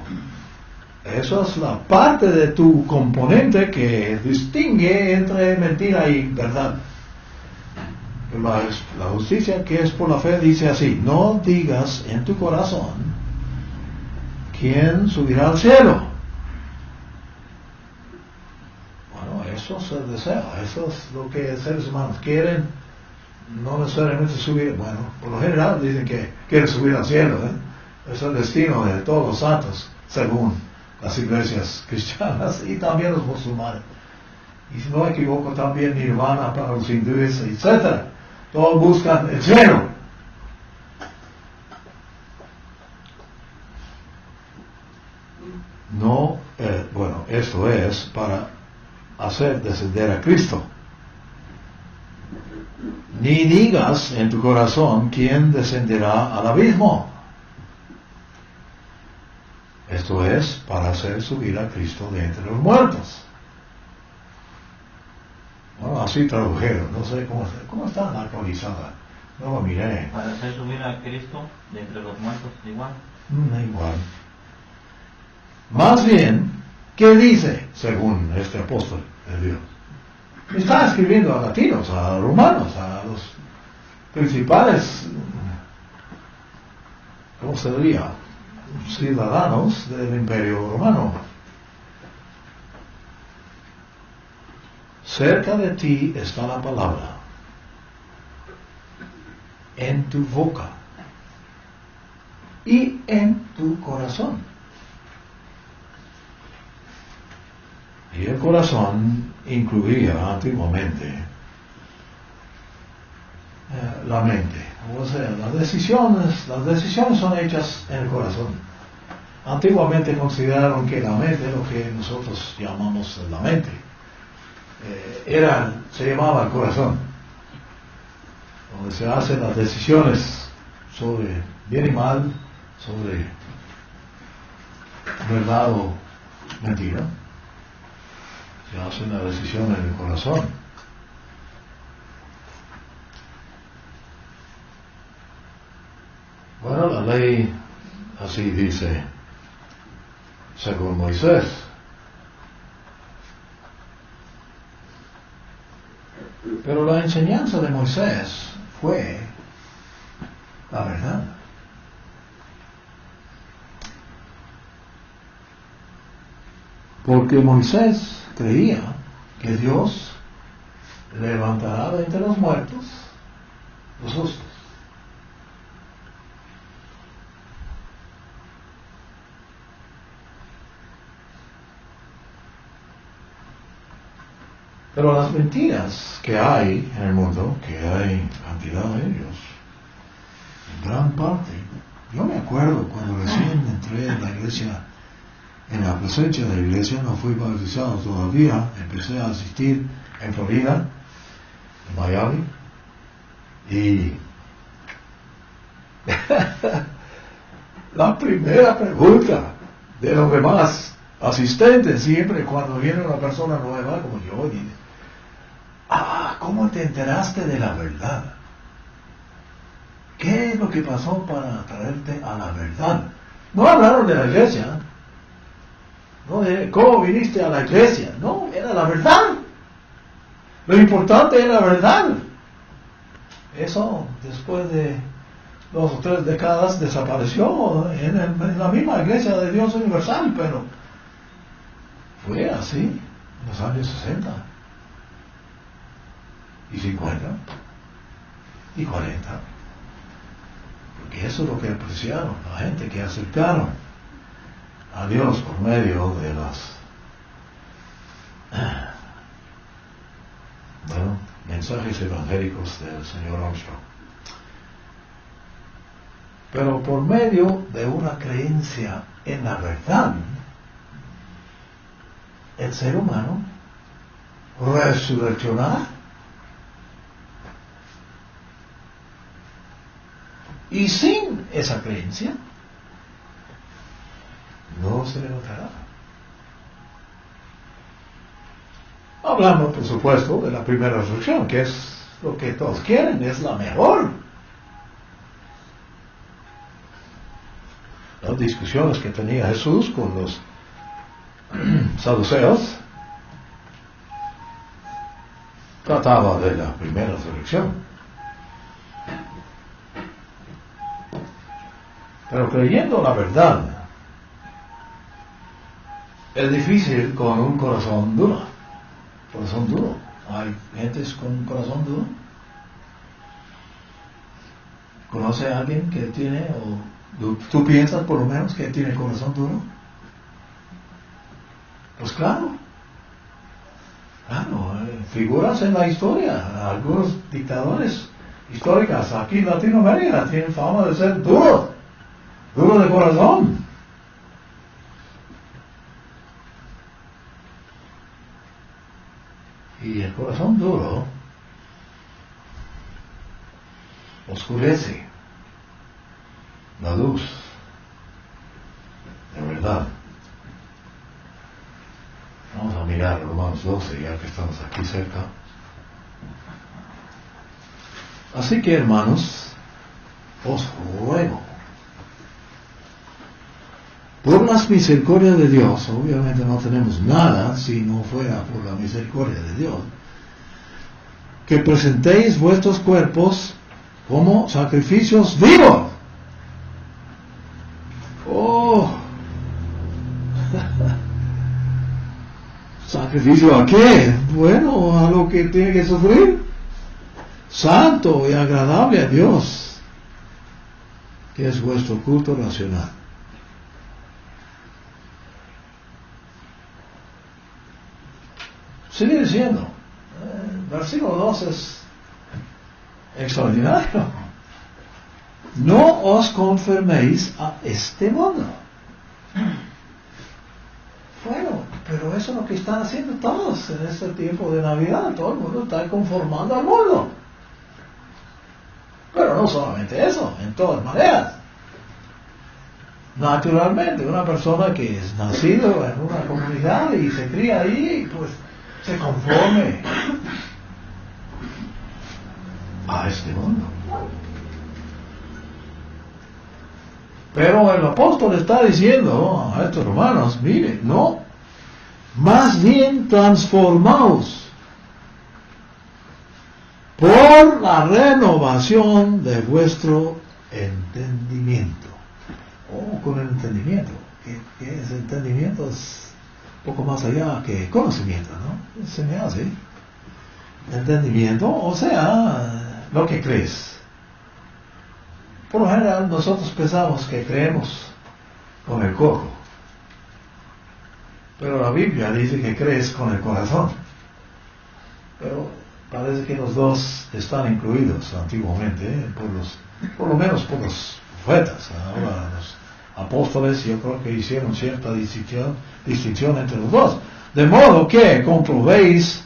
eso es la parte de tu componente que distingue entre mentira y verdad. La justicia que es por la fe dice así: no digas en tu corazón quién subirá al cielo. Bueno, eso es el deseo, eso es lo que seres humanos quieren. No necesariamente subir, bueno, por lo general dicen que quieren subir al cielo, es el destino de todos los santos, según las iglesias cristianas y también los musulmanes. Y si no me equivoco, también nirvana para los hindúes, etc. Todos buscan el cielo. No, bueno, esto es para hacer descender a Cristo. Ni digas en tu corazón quién descenderá al abismo. Esto es para hacer subir a Cristo de entre los muertos. Bueno, así tradujeron, no sé cómo está actualizada. No lo miré. Para hacer subir a Cristo de entre los muertos, igual. Igual. Más bien, ¿qué dice según este apóstol de Dios? Está escribiendo a latinos, a romanos, a los principales, ¿cómo se diría? Ciudadanos del Imperio Romano. Cerca de ti está la palabra, en tu boca y en tu corazón. Y el corazón incluía antiguamente la mente. O sea, las decisiones son hechas en el corazón. Antiguamente consideraron que la mente, lo que nosotros llamamos la mente, se llamaba el corazón, donde se hacen las decisiones sobre bien y mal, sobre verdad o mentira. Se hace una decisión en el corazón. Bueno, la ley así dice, según Moisés. Pero la enseñanza de Moisés fue la verdad. Porque Moisés creía que Dios levantará de entre los muertos los justos. Pero las mentiras que hay en el mundo, que hay cantidad de ellos, en gran parte, yo me acuerdo cuando recién entré en la iglesia, en la presencia de la iglesia, no fui bautizado todavía, empecé a asistir en Florida, en Miami, y la primera pregunta de los demás asistentes, siempre cuando viene una persona nueva como yo, dice, ¿cómo te enteraste de la verdad? ¿Qué es lo que pasó para traerte a la verdad? No hablaron de la iglesia, no de cómo viniste a la iglesia, no, era la verdad. Lo importante era la verdad. Eso, después de 2 o 3 décadas, desapareció en la misma iglesia de Dios universal, pero fue así en los años 60 y 50 y 40, porque eso es lo que apreciaron la gente que acercaron a Dios por medio de las mensajes evangélicos del señor Armstrong. Pero por medio de una creencia en la verdad, el ser humano resurreccionará. Y sin esa creencia, no se levantará. Hablando, por supuesto, de la primera resurrección, que es lo que todos quieren, es la mejor. Las discusiones que tenía Jesús con los saduceos trataba de la primera resurrección. Pero creyendo la verdad es difícil con un corazón duro. Corazón duro. Hay gentes con un corazón duro. ¿Conoce a alguien que tiene, o tú piensas por lo menos que tiene corazón duro? Pues claro, figuras en la historia, algunos dictadores históricos aquí en Latinoamérica tienen fama de ser duros de corazón. Y el corazón duro oscurece la luz de verdad. Vamos a mirar Romanos 12, ya que estamos aquí cerca. Así que, hermanos, os ruego, Por las misericordias de Dios, obviamente no tenemos nada si no fuera por la misericordia de Dios, que presentéis vuestros cuerpos como sacrificios vivos. Oh, ¿sacrificio a qué? Bueno, a lo que tiene que sufrir. Santo y agradable a Dios, que es vuestro culto racional. Sigue diciendo, el versículo 2 es extraordinario. No os conforméis a este mundo. Bueno, pero eso es lo que están haciendo todos en este tiempo de Navidad. Todo el mundo está conformando al mundo. Pero no solamente eso, en todas maneras. Naturalmente, una persona que es nacido en una comunidad y se cría ahí, pues se conforme a este mundo. Pero el apóstol está diciendo a estos hermanos, mire, no, más bien transformaos por la renovación de vuestro entendimiento. Oh, con el entendimiento. ¿Qué es entendimiento? Es poco más allá que conocimiento, ¿no? Se me hace. Entendimiento, o sea, lo que crees. Por lo general, nosotros pensamos que creemos con el coco. Pero la Biblia dice que crees con el corazón. Pero parece que los dos están incluidos antiguamente, por lo menos por los profetas. Ahora los apóstoles yo creo que hicieron cierta distinción entre los dos. De modo que comprobéis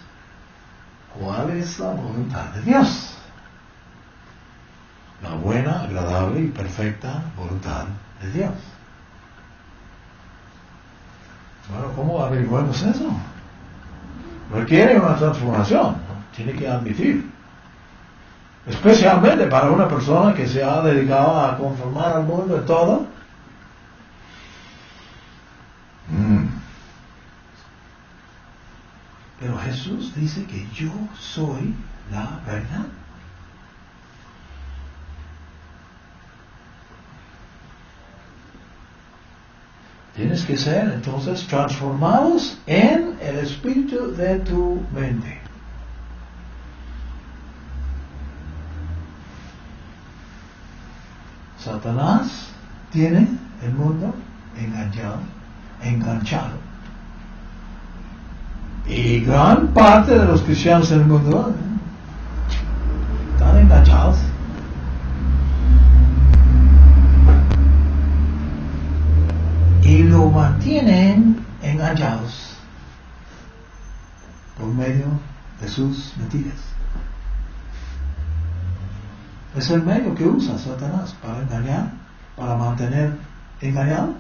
cuál es la voluntad de Dios. La buena, agradable y perfecta voluntad de Dios. Bueno, ¿cómo averiguamos eso? Requiere una transformación, ¿no? Tiene que admitir. Especialmente para una persona que se ha dedicado a conformar al mundo en todo. Pero Jesús dice que yo soy la verdad. Tienes que ser entonces transformados en el espíritu de tu mente. Satanás tiene el mundo enganchado. Y gran parte de los cristianos en el mundo están enganchados. Y lo mantienen engañados por medio de sus mentiras. Es el medio que usa Satanás para engañar, para mantener engañado,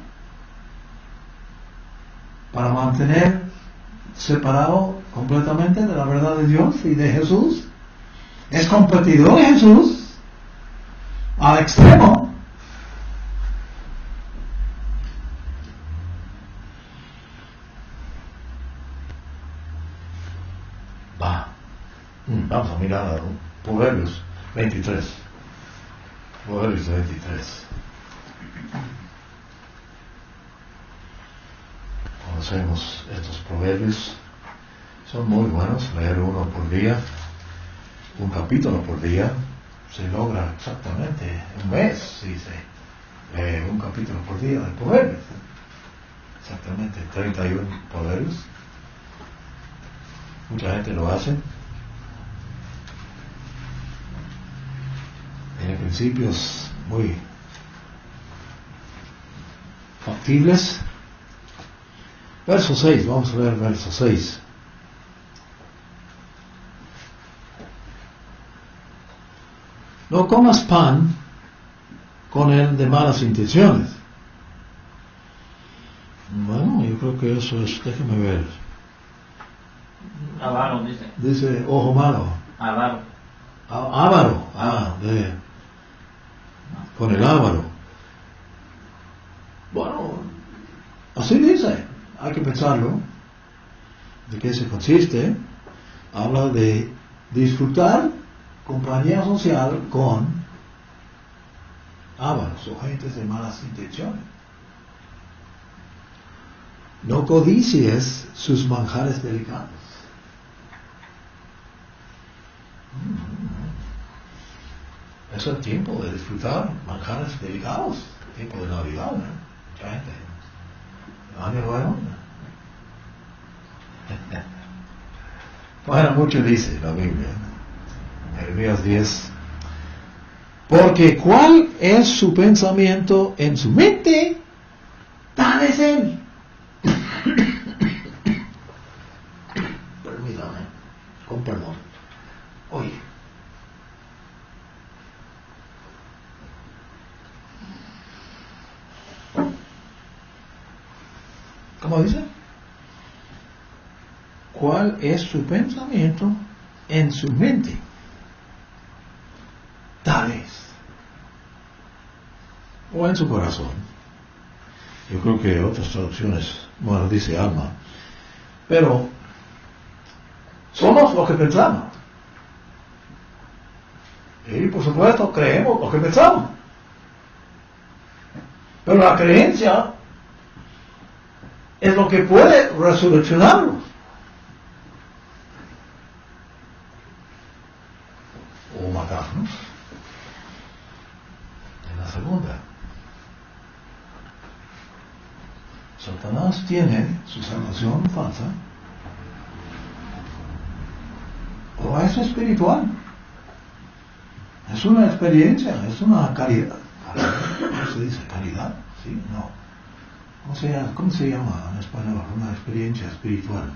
para mantener separado completamente de la verdad de Dios y de Jesús. Es competidor de Jesús al extremo. Vamos a mirar a Proverbios 23. Proverbios 23. Conocemos estos proverbios. Son muy buenos. Leer uno por día, un capítulo por día. Se logra exactamente un mes si se lee un capítulo por día de proverbios. Exactamente 31 proverbios. Mucha gente lo hace. Tiene principios muy factibles. Verso 6, vamos a ver verso 6. No comas pan con él de malas intenciones. Bueno, yo creo que eso es, déjeme ver. Avaro, dice. Dice ojo malo. Avaro. Avaro, con el avaro. Bueno, Así dice, hay que pensarlo. ¿De qué se consiste? Habla de disfrutar compañía social con ávaros o gentes de malas intenciones. No codicies sus manjares delicados. Es el tiempo de disfrutar manjares delicados, el tiempo de Navidad, ¿no? Mucha gente. Año nuevo. Bueno, mucho dice la Biblia. Jeremías 10. Porque ¿cuál es su pensamiento en su mente? Tal es él. Permítame, con perdón. Oye. ¿Cómo dice? ¿Cuál es su pensamiento en su mente? Tal es. O en su corazón. Yo creo que otras traducciones, bueno, dice alma. Pero somos lo que pensamos. Y por supuesto creemos lo que pensamos. Pero la creencia es lo que puede resolucionarlo. O matarnos. En la segunda. Satanás tiene su salvación falsa. O es espiritual. Es una experiencia, es una caridad. ¿Cómo se dice? ¿Caridad? ¿Sí? No. ¿Cómo se llama en español? Una experiencia espiritual.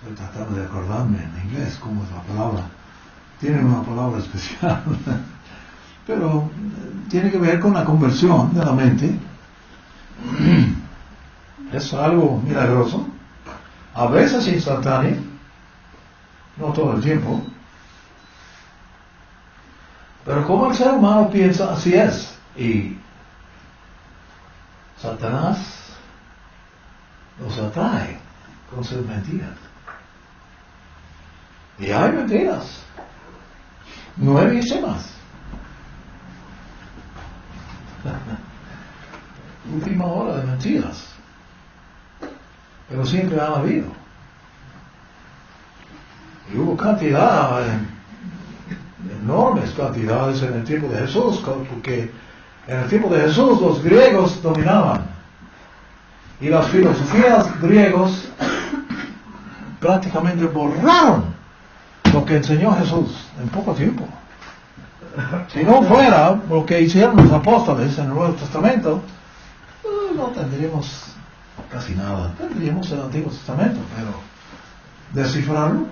Estoy tratando de acordarme en inglés cómo es la palabra. Tiene una palabra especial. Pero tiene que ver con la conversión de la mente. Es algo milagroso. A veces instantáneo. No todo el tiempo. Pero como el ser humano piensa, así es. Y Satanás nos atrae con sus mentiras. Y hay mentiras. 9 y más. Última hora de mentiras. Pero siempre han habido. Y hubo enormes cantidades en el tiempo de Jesús, porque en el tiempo de Jesús los griegos dominaban. Y las filosofías griegos prácticamente borraron lo que enseñó Jesús en poco tiempo. Si no fuera lo que hicieron los apóstoles en el Nuevo Testamento, no tendríamos casi nada. Tendríamos el Antiguo Testamento, pero descifrarlo,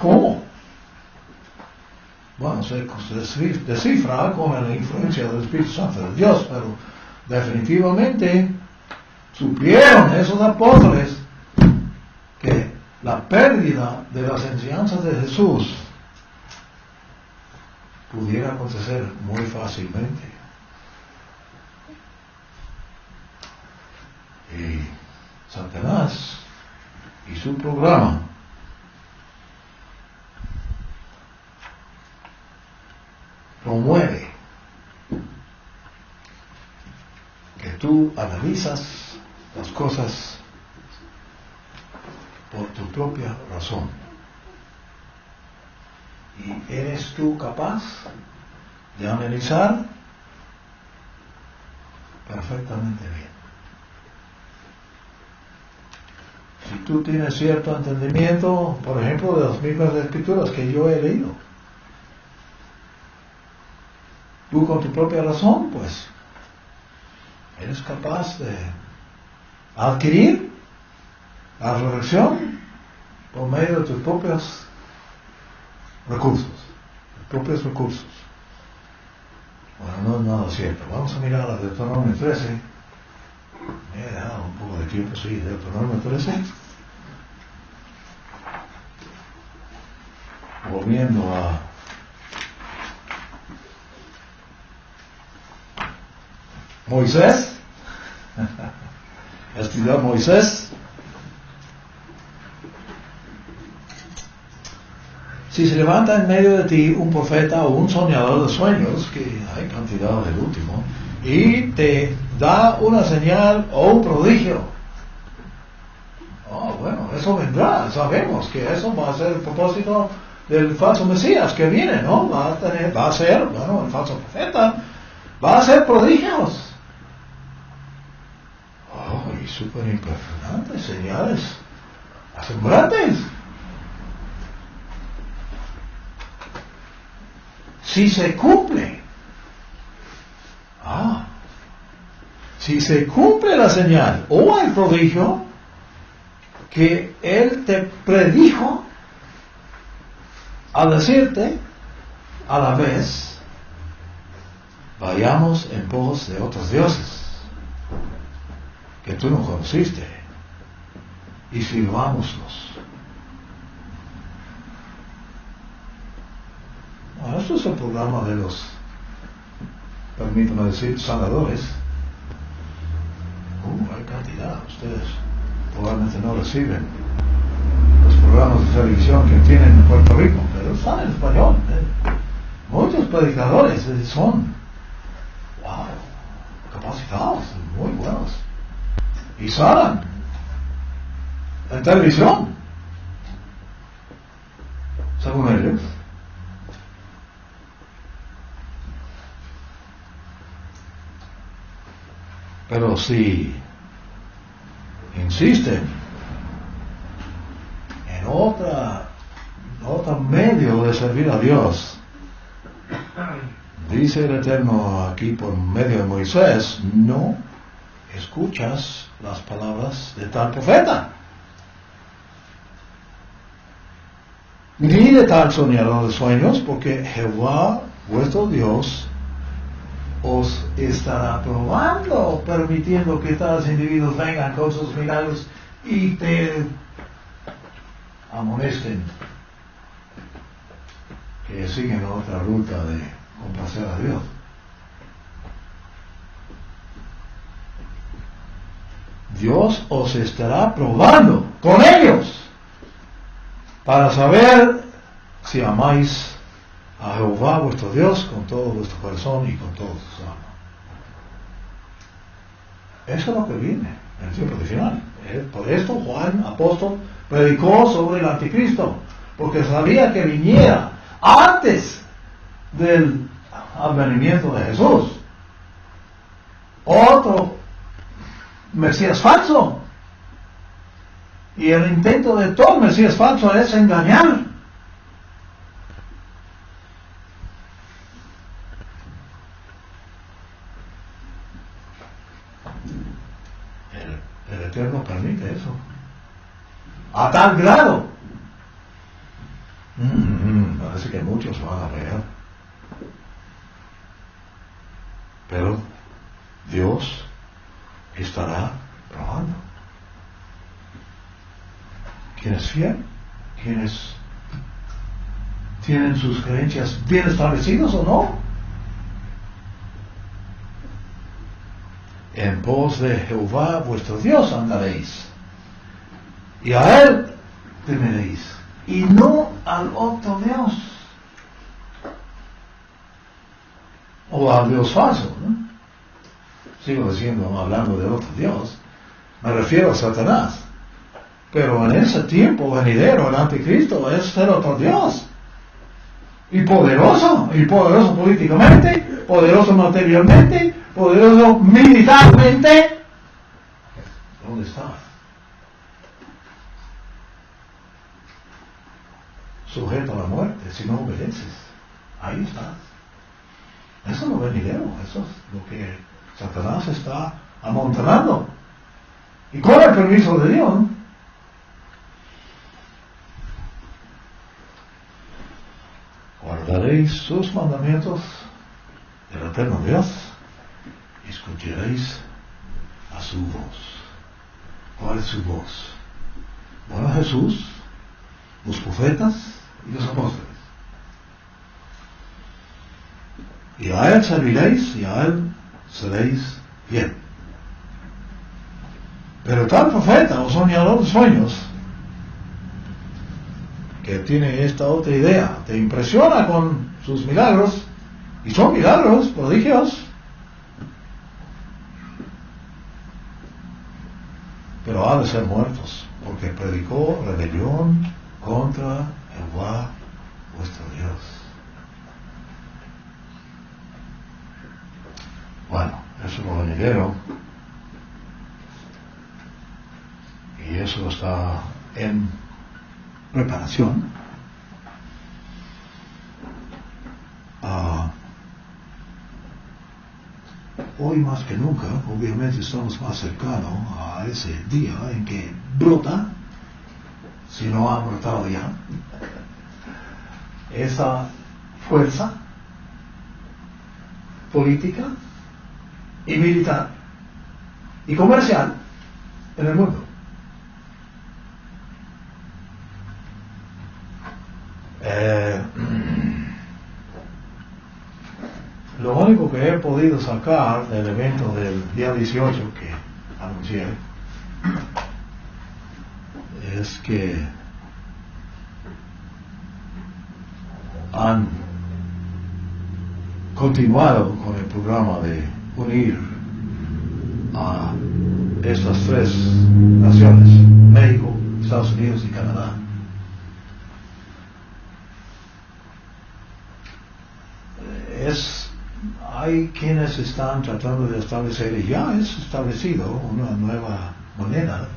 ¿cómo? Bueno, se descifra con la influencia del Espíritu Santo de Dios, pero definitivamente supieron esos apóstoles que la pérdida de las enseñanzas de Jesús pudiera acontecer muy fácilmente. Y Satanás y su programa promueve que tú analizas las cosas por tu propia razón. ¿Y eres tú capaz de analizar? Perfectamente bien. Si tú tienes cierto entendimiento, por ejemplo, de las mismas escrituras que yo he leído, tú con tu propia razón, pues, eres capaz de adquirir la resurrección por medio de tus propios recursos. Bueno, no es nada cierto. Vamos a mirar a Deuteronomio 13. Me he dejado un poco de tiempo, sí, Deuteronomio 13. Volviendo a Moisés. Estudiar Moisés. Si se levanta en medio de ti un profeta o un soñador de sueños, que hay cantidad del último, y te da una señal o un prodigio, bueno, eso vendrá, sabemos que eso va a ser el propósito del falso Mesías que viene, ¿no? Va a ser, bueno, el falso profeta va a hacer prodigios. Y súper impresionantes, señales asombrantes. Si se cumple, si se cumple la señal o el prodigio que él te predijo, al decirte a la vez, vayamos en pos de otros dioses que tú no conociste y sirvámoslos. Bueno, esto es el programa de los, permítanme decir, sanadores. Hay cantidad, ustedes probablemente no reciben los programas de televisión que tienen en Puerto Rico, pero están en español. Muchos predicadores son, capacitados, muy buenos, y salen en televisión, según ellos. Pero si insisten en otro medio de servir a Dios, dice el Eterno aquí por medio de Moisés, no escuchas las palabras de tal profeta, ni de tal soñador de sueños, porque Jehová vuestro Dios os estará probando, permitiendo que tales individuos vengan con sus milagros y te amonesten que siguen otra ruta de complacer a Dios. Dios os estará probando con ellos para saber si amáis a Jehová vuestro Dios con todo vuestro corazón y con todo vuestro alma. Eso es lo que viene en el tiempo de final. Por esto Juan, apóstol, predicó sobre el anticristo, porque sabía que viniera antes del advenimiento de Jesús otro Mesías falso. Y el intento de todo Mesías falso es engañar. El Eterno permite eso. A tal grado. Parece que muchos van a reír. Pero Dios estará probando. ¿Quién es fiel? ¿Quiénes tienen sus creencias bien establecidas o no? En pos de Jehová vuestro Dios andaréis, y a Él temeréis, y no al otro Dios, o al Dios falso, ¿no? Sigo diciendo, hablando de otro Dios, me refiero a Satanás. Pero en ese tiempo venidero, el anticristo es el otro Dios. Y poderoso políticamente, poderoso materialmente, poderoso militarmente. ¿Dónde está? Sujeto a la muerte si no obedeces. Ahí está. Eso es lo venidero, eso es lo que Satanás está amontonando. Y con el permiso de Dios, guardaréis sus mandamientos del eterno Dios y escucharéis a su voz. ¿Cuál es su voz? Bueno, Jesús, los profetas y los apóstoles. Y a Él serviréis y a Él seréis fiel. Pero tal profeta o soñador de sueños que tiene esta otra idea, te impresiona con sus milagros, y son milagros, prodigios, pero ha de ser muertos, porque predicó rebelión contra Jehová vuestro Dios. Bueno, eso es lo venidero, y eso está en preparación. Hoy más que nunca, obviamente estamos más cercanos a ese día en que brota, si no ha brotado ya, esa fuerza política y militar y comercial en el mundo. Lo único que he podido sacar del evento del día 18 que anuncié es que han continuado con el programa de unir a estas tres naciones, México, Estados Unidos y Canadá. Hay quienes están tratando de establecer, y ya es establecido, una nueva moneda,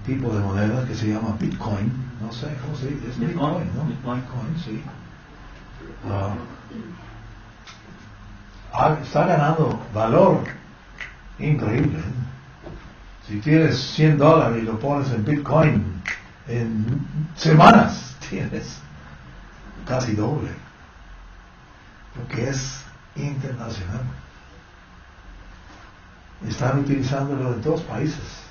tipo de moneda que se llama Bitcoin. No sé cómo se dice, es Bitcoin, ¿no? Bitcoin, sí. Está ganando valor increíble. Si tienes $100 y lo pones en Bitcoin, en semanas tienes casi doble, porque es internacional. Están utilizándolo en 2 países.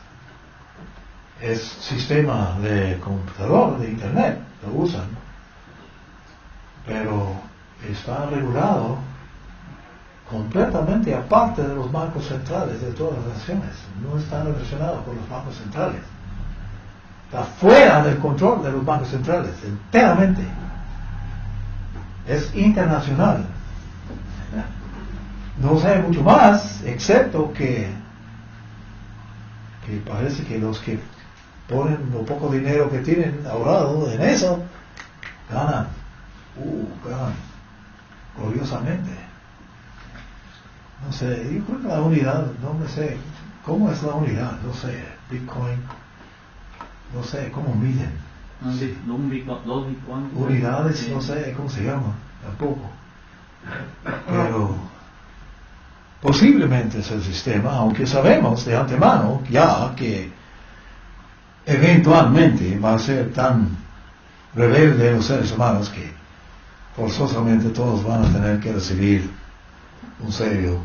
Es sistema de computador, de internet, lo usan, pero está regulado completamente aparte de los bancos centrales de todas las naciones. No está relacionado con los bancos centrales. Está fuera del control de los bancos centrales, enteramente. Es internacional. No sé mucho más, excepto que parece que los que ponen lo poco dinero que tienen ahorrado en eso, ganan gloriosamente. No sé, yo creo que la unidad, no me sé, ¿cómo es la unidad? No sé, Bitcoin, no sé, ¿cómo miden? Sí, dos Bitcoin. Unidades, no sé, ¿cómo se llama? Tampoco. Pero posiblemente es el sistema, aunque sabemos de antemano ya que eventualmente va a ser tan rebelde los seres humanos que forzosamente todos van a tener que recibir un sello,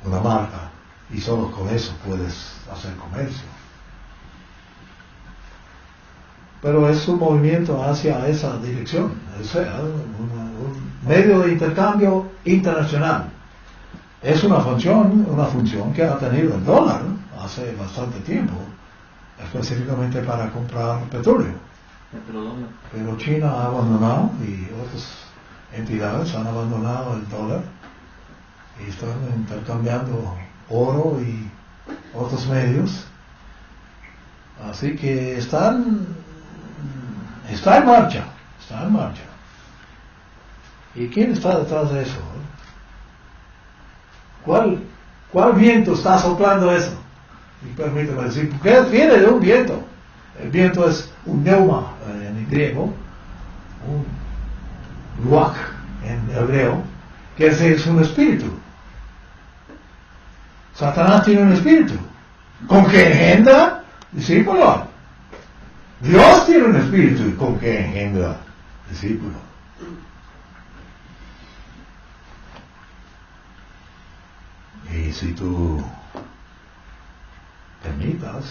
una marca, y solo con eso puedes hacer comercio. Pero es un movimiento hacia esa dirección, o sea, un medio de intercambio internacional. Es una función que ha tenido el dólar hace bastante tiempo, específicamente para comprar petróleo. Pero China ha abandonado, y otras entidades han abandonado el dólar y están intercambiando oro y otros medios. Así que está en marcha. ¿Y quién está detrás de eso? ¿Cuál viento está soplando eso? Y permíteme decir, porque viene de un viento. El viento es un pneuma en griego, un ruach en hebreo, que es un espíritu. Satanás tiene un espíritu, con que engendra discípulos. Dios tiene un espíritu con que engendra discípulos. Y si tú permitas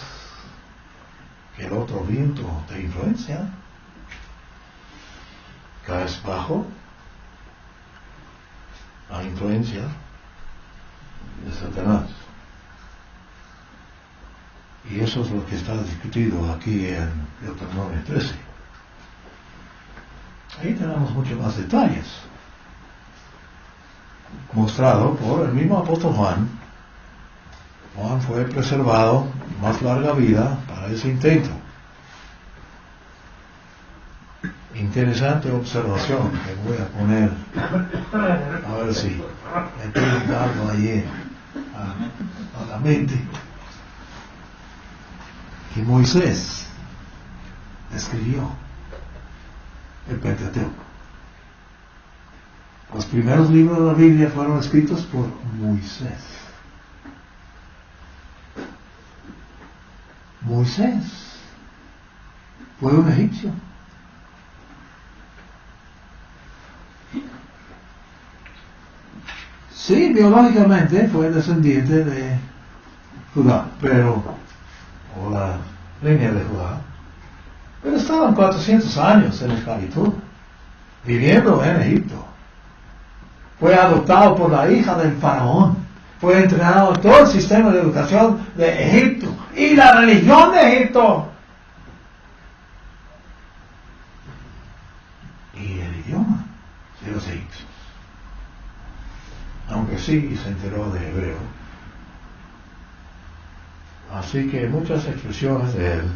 que el otro viento te influencia, caes bajo la influencia de Satanás. Y eso es lo que está discutido aquí en Deuteronomio 13. Ahí tenemos muchos más detalles, mostrado por el mismo apóstol Juan. Juan fue preservado más larga vida para ese intento. Interesante observación que voy a poner, a ver si me queda algo allí a la mente. Que Moisés escribió el Pentateuco. Los primeros libros de la Biblia fueron escritos por Moisés. Moisés fue un egipcio. Sí, biológicamente fue descendiente de Judá, o la línea de Judá, pero estaban 400 años en esclavitud, viviendo en Egipto. Fue adoptado por la hija del faraón, fue entrenado en todo el sistema de educación de Egipto y la religión de Egipto y el idioma de los egipcios. Aunque sí se enteró de hebreo. Así que muchas expresiones de él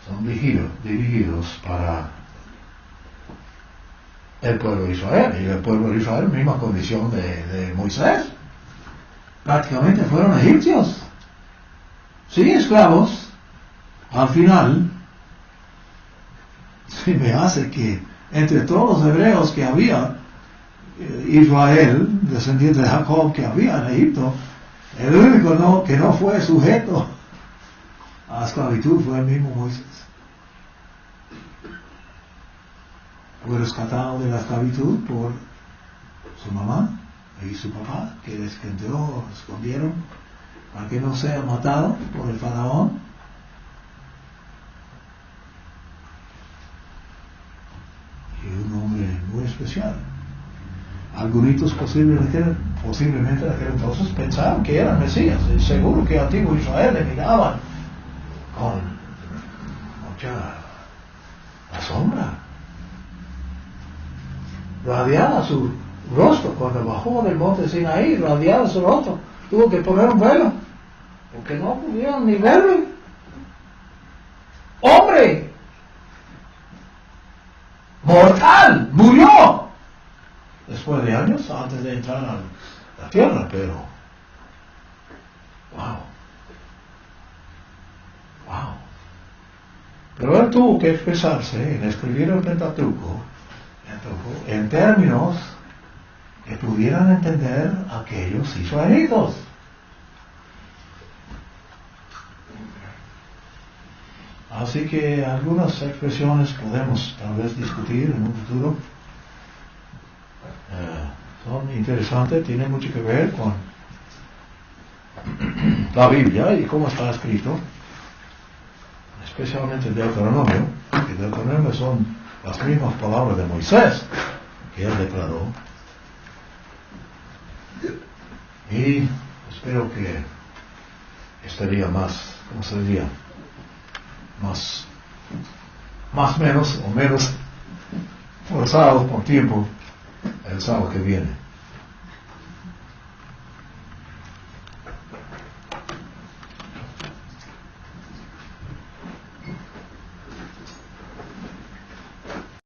son dirigidos para el pueblo de Israel. Y el pueblo de Israel, misma condición de Moisés. Prácticamente fueron egipcios. Sí, esclavos. Al final, se me hace que entre todos los hebreos que había, Israel, descendiente de Jacob que había en Egipto, el único que no fue sujeto a la esclavitud fue el mismo Moisés. Fue rescatado de la esclavitud por su mamá y su papá, que le escondieron para que no sea matado por el faraón. Y un hombre muy especial. Algunos posiblemente en aquel entonces pensaban que era el Mesías, y seguro que antiguo Israel le miraban con mucha asombra. Radiaba su rostro cuando bajó del monte Sinaí, radiaba su rostro, tuvo que poner un velo porque no pudieron ni verlo. ¡Hombre! ¡Mortal! ¡Murió! Después de años, antes de entrar a la tierra, pero wow. Pero él tuvo que expresarse en escribir el Pentateuco en términos que pudieran entender aquellos israelitas. Así que algunas expresiones podemos tal vez discutir en un futuro. Son interesantes, tienen mucho que ver con la Biblia y cómo está escrito, especialmente el Deuteronomio, que Deuteronomio son las mismas palabras de Moisés que él declaró. Y espero que estaría más, ¿cómo se diría? Más menos forzado por tiempo el sábado que viene.